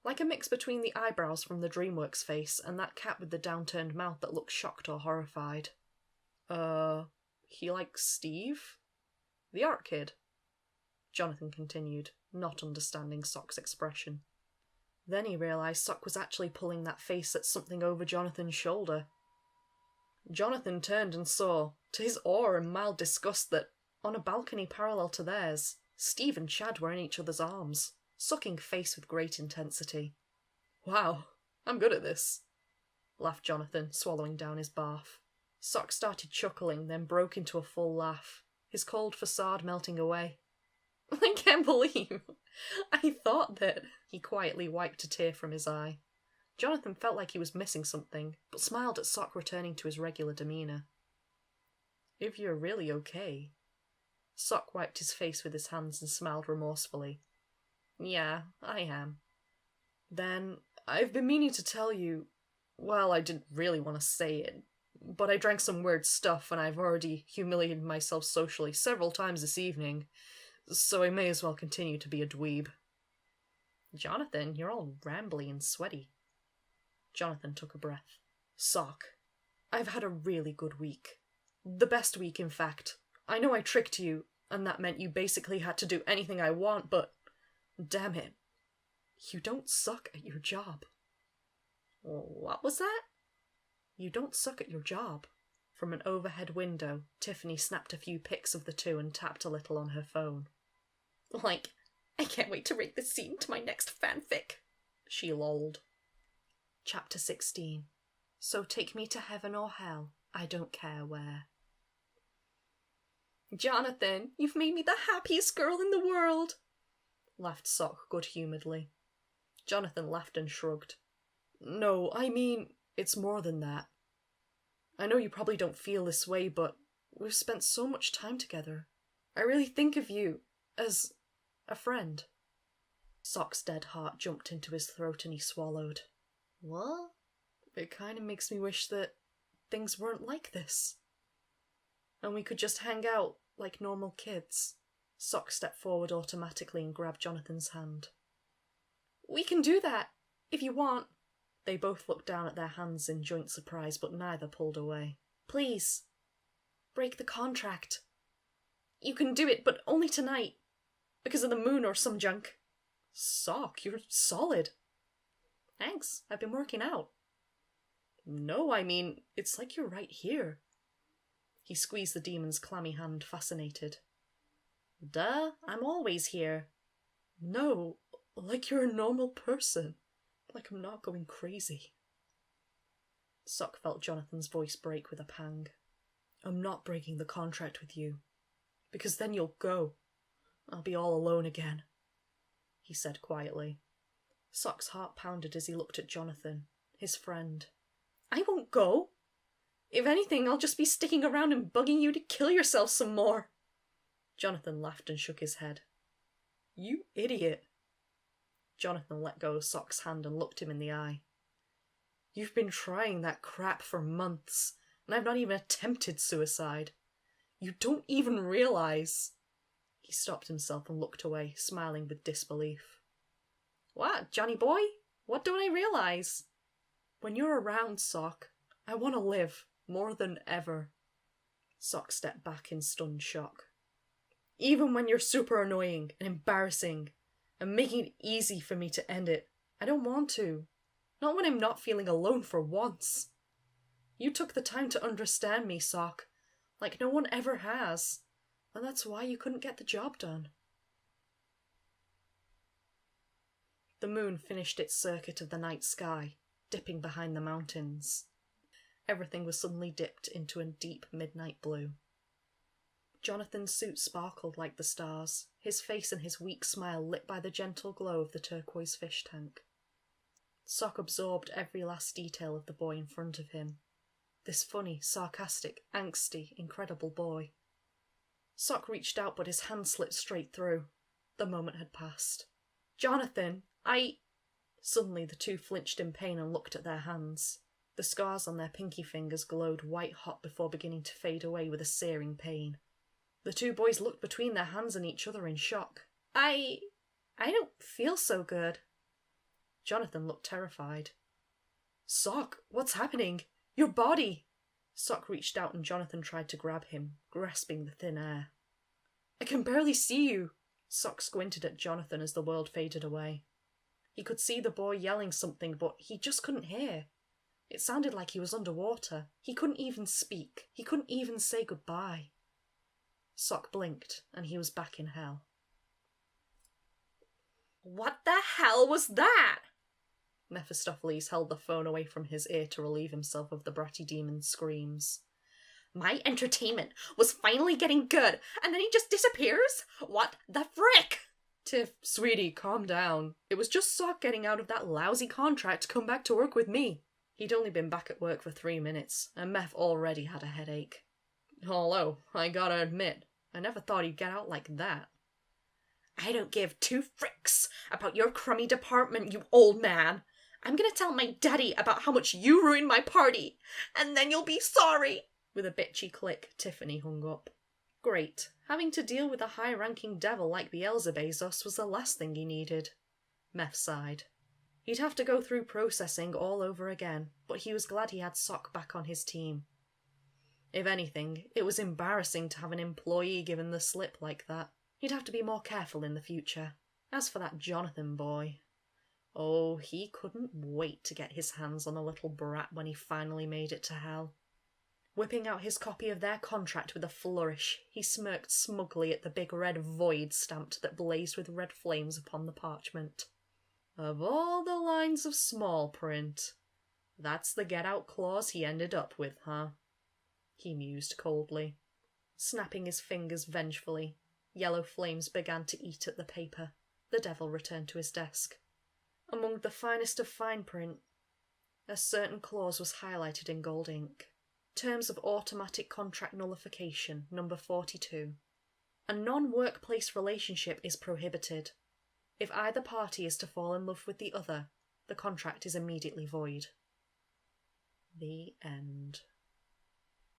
A: Like a mix between the eyebrows from the DreamWorks face and that cat with the downturned mouth that looked shocked or horrified. He likes Steve? The art kid? Jonathan continued, not understanding Sock's expression. Then he realised Sock was actually pulling that face at something over Jonathan's shoulder. Jonathan turned and saw, to his awe and mild disgust, that, on a balcony parallel to theirs, Steve and Chad were in each other's arms, sucking face with great intensity. Wow, I'm good at this, laughed Jonathan, swallowing down his barf. Sock started chuckling, then broke into a full laugh, his cold facade melting away. I can't believe I thought that. He quietly wiped a tear from his eye. Jonathan felt like he was missing something, but smiled at Sock returning to his regular demeanour. If you're really okay. Sock wiped his face with his hands and smiled remorsefully. Yeah, I am. Then, I've been meaning to tell you, well, I didn't really want to say it, but I drank some weird stuff and I've already humiliated myself socially several times this evening, so I may as well continue to be a dweeb. Jonathan, you're all rambly and sweaty. Jonathan took a breath. Sock, I've had a really good week. The best week, in fact. I know I tricked you, and that meant you basically had to do anything I want, but damn it, you don't suck at your job. What was that? You don't suck at your job. From an overhead window, Tiffany snapped a few pics of the two and tapped a little on her phone. Like, I can't wait to write this scene to my next fanfic, she lolled. Chapter 16. So take me to heaven or hell, I don't care where. Jonathan, you've made me the happiest girl in the world, laughed Sock good-humouredly. Jonathan laughed and shrugged. No, I mean, it's more than that. I know you probably don't feel this way, but we've spent so much time together. I really think of you as a friend. Sock's dead heart jumped into his throat and he swallowed. What? It kind of makes me wish that things weren't like this. And we could just hang out like normal kids. Sock stepped forward automatically and grabbed Jonathan's hand. We can do that, if you want. They both looked down at their hands in joint surprise, but neither pulled away. Please, break the contract. You can do it, but only tonight. Because of the moon or some junk. Sock, you're solid. Thanks, I've been working out. No, I mean, it's like you're right here. He squeezed the demon's clammy hand, fascinated. Duh, I'm always here. No, like you're a normal person. Like I'm not going crazy. Sock felt Jonathan's voice break with a pang. I'm not breaking the contract with you. Because then you'll go. I'll be all alone again, he said quietly. Sock's heart pounded as he looked at Jonathan, his friend. I won't go. If anything, I'll just be sticking around and bugging you to kill yourself some more. Jonathan laughed and shook his head. You idiot. Jonathan let go of Sock's hand and looked him in the eye. You've been trying that crap for months, and I've not even attempted suicide. You don't even realise. He stopped himself and looked away, smiling with disbelief. What, Johnny boy? What don't I realise? When you're around, Sock, I want to live more than ever. Sock stepped back in stunned shock. Even when you're super annoying and embarrassing and making it easy for me to end it, I don't want to. Not when I'm not feeling alone for once. You took the time to understand me, Sock, like no one ever has, and that's why you couldn't get the job done. The moon finished its circuit of the night sky, dipping behind the mountains. Everything was suddenly dipped into a deep midnight blue. Jonathan's suit sparkled like the stars, his face and his weak smile lit by the gentle glow of the turquoise fish tank. Sock absorbed every last detail of the boy in front of him. This funny, sarcastic, angsty, incredible boy. Sock reached out, but his hand slipped straight through. The moment had passed. Jonathan, Suddenly the two flinched in pain and looked at their hands. The scars on their pinky fingers glowed white-hot before beginning to fade away with a searing pain. The two boys looked between their hands and each other in shock. I don't feel so good. Jonathan looked terrified. Sock, what's happening? Your body! Sock reached out and Jonathan tried to grab him, grasping the thin air. I can barely see you. Sock squinted at Jonathan as the world faded away. He could see the boy yelling something, but he just couldn't hear. It sounded like he was underwater. He couldn't even speak. He couldn't even say goodbye. Sock blinked, and he was back in hell. What the hell was that? Mephistopheles held the phone away from his ear to relieve himself of the bratty demon's screams.
C: My entertainment was finally getting good, and then he just disappears? What the frick?
A: Tiff, sweetie, calm down. It was just Sock getting out of that lousy contract to come back to work with me. He'd only been back at work for 3 minutes, and Meth already had a headache. Although, I gotta admit, I never thought he'd get out like that.
C: I don't give 2 fricks about your crummy department, you old man. I'm gonna tell my daddy about how much you ruined my party, and then you'll be sorry.
A: With a bitchy click, Tiffany hung up. Great. Having to deal with a high-ranking devil like Beelzebazos was the last thing he needed. Meth sighed. He'd have to go through processing all over again, but he was glad he had Sock back on his team. If anything, it was embarrassing to have an employee given the slip like that. He'd have to be more careful in the future. As for that Jonathan boy, oh, he couldn't wait to get his hands on a little brat when he finally made it to hell. Whipping out his copy of their contract with a flourish, he smirked smugly at the big red void stamped that blazed with red flames upon the parchment. Of all the lines of small print, that's the get-out clause he ended up with, huh? He mused coldly. Snapping his fingers vengefully, yellow flames began to eat at the paper. The devil returned to his desk. Among the finest of fine print, a certain clause was highlighted in gold ink. Terms of automatic contract nullification, number 42. A non-workplace relationship is prohibited. If either party is to fall in love with the other, the contract is immediately void. The end.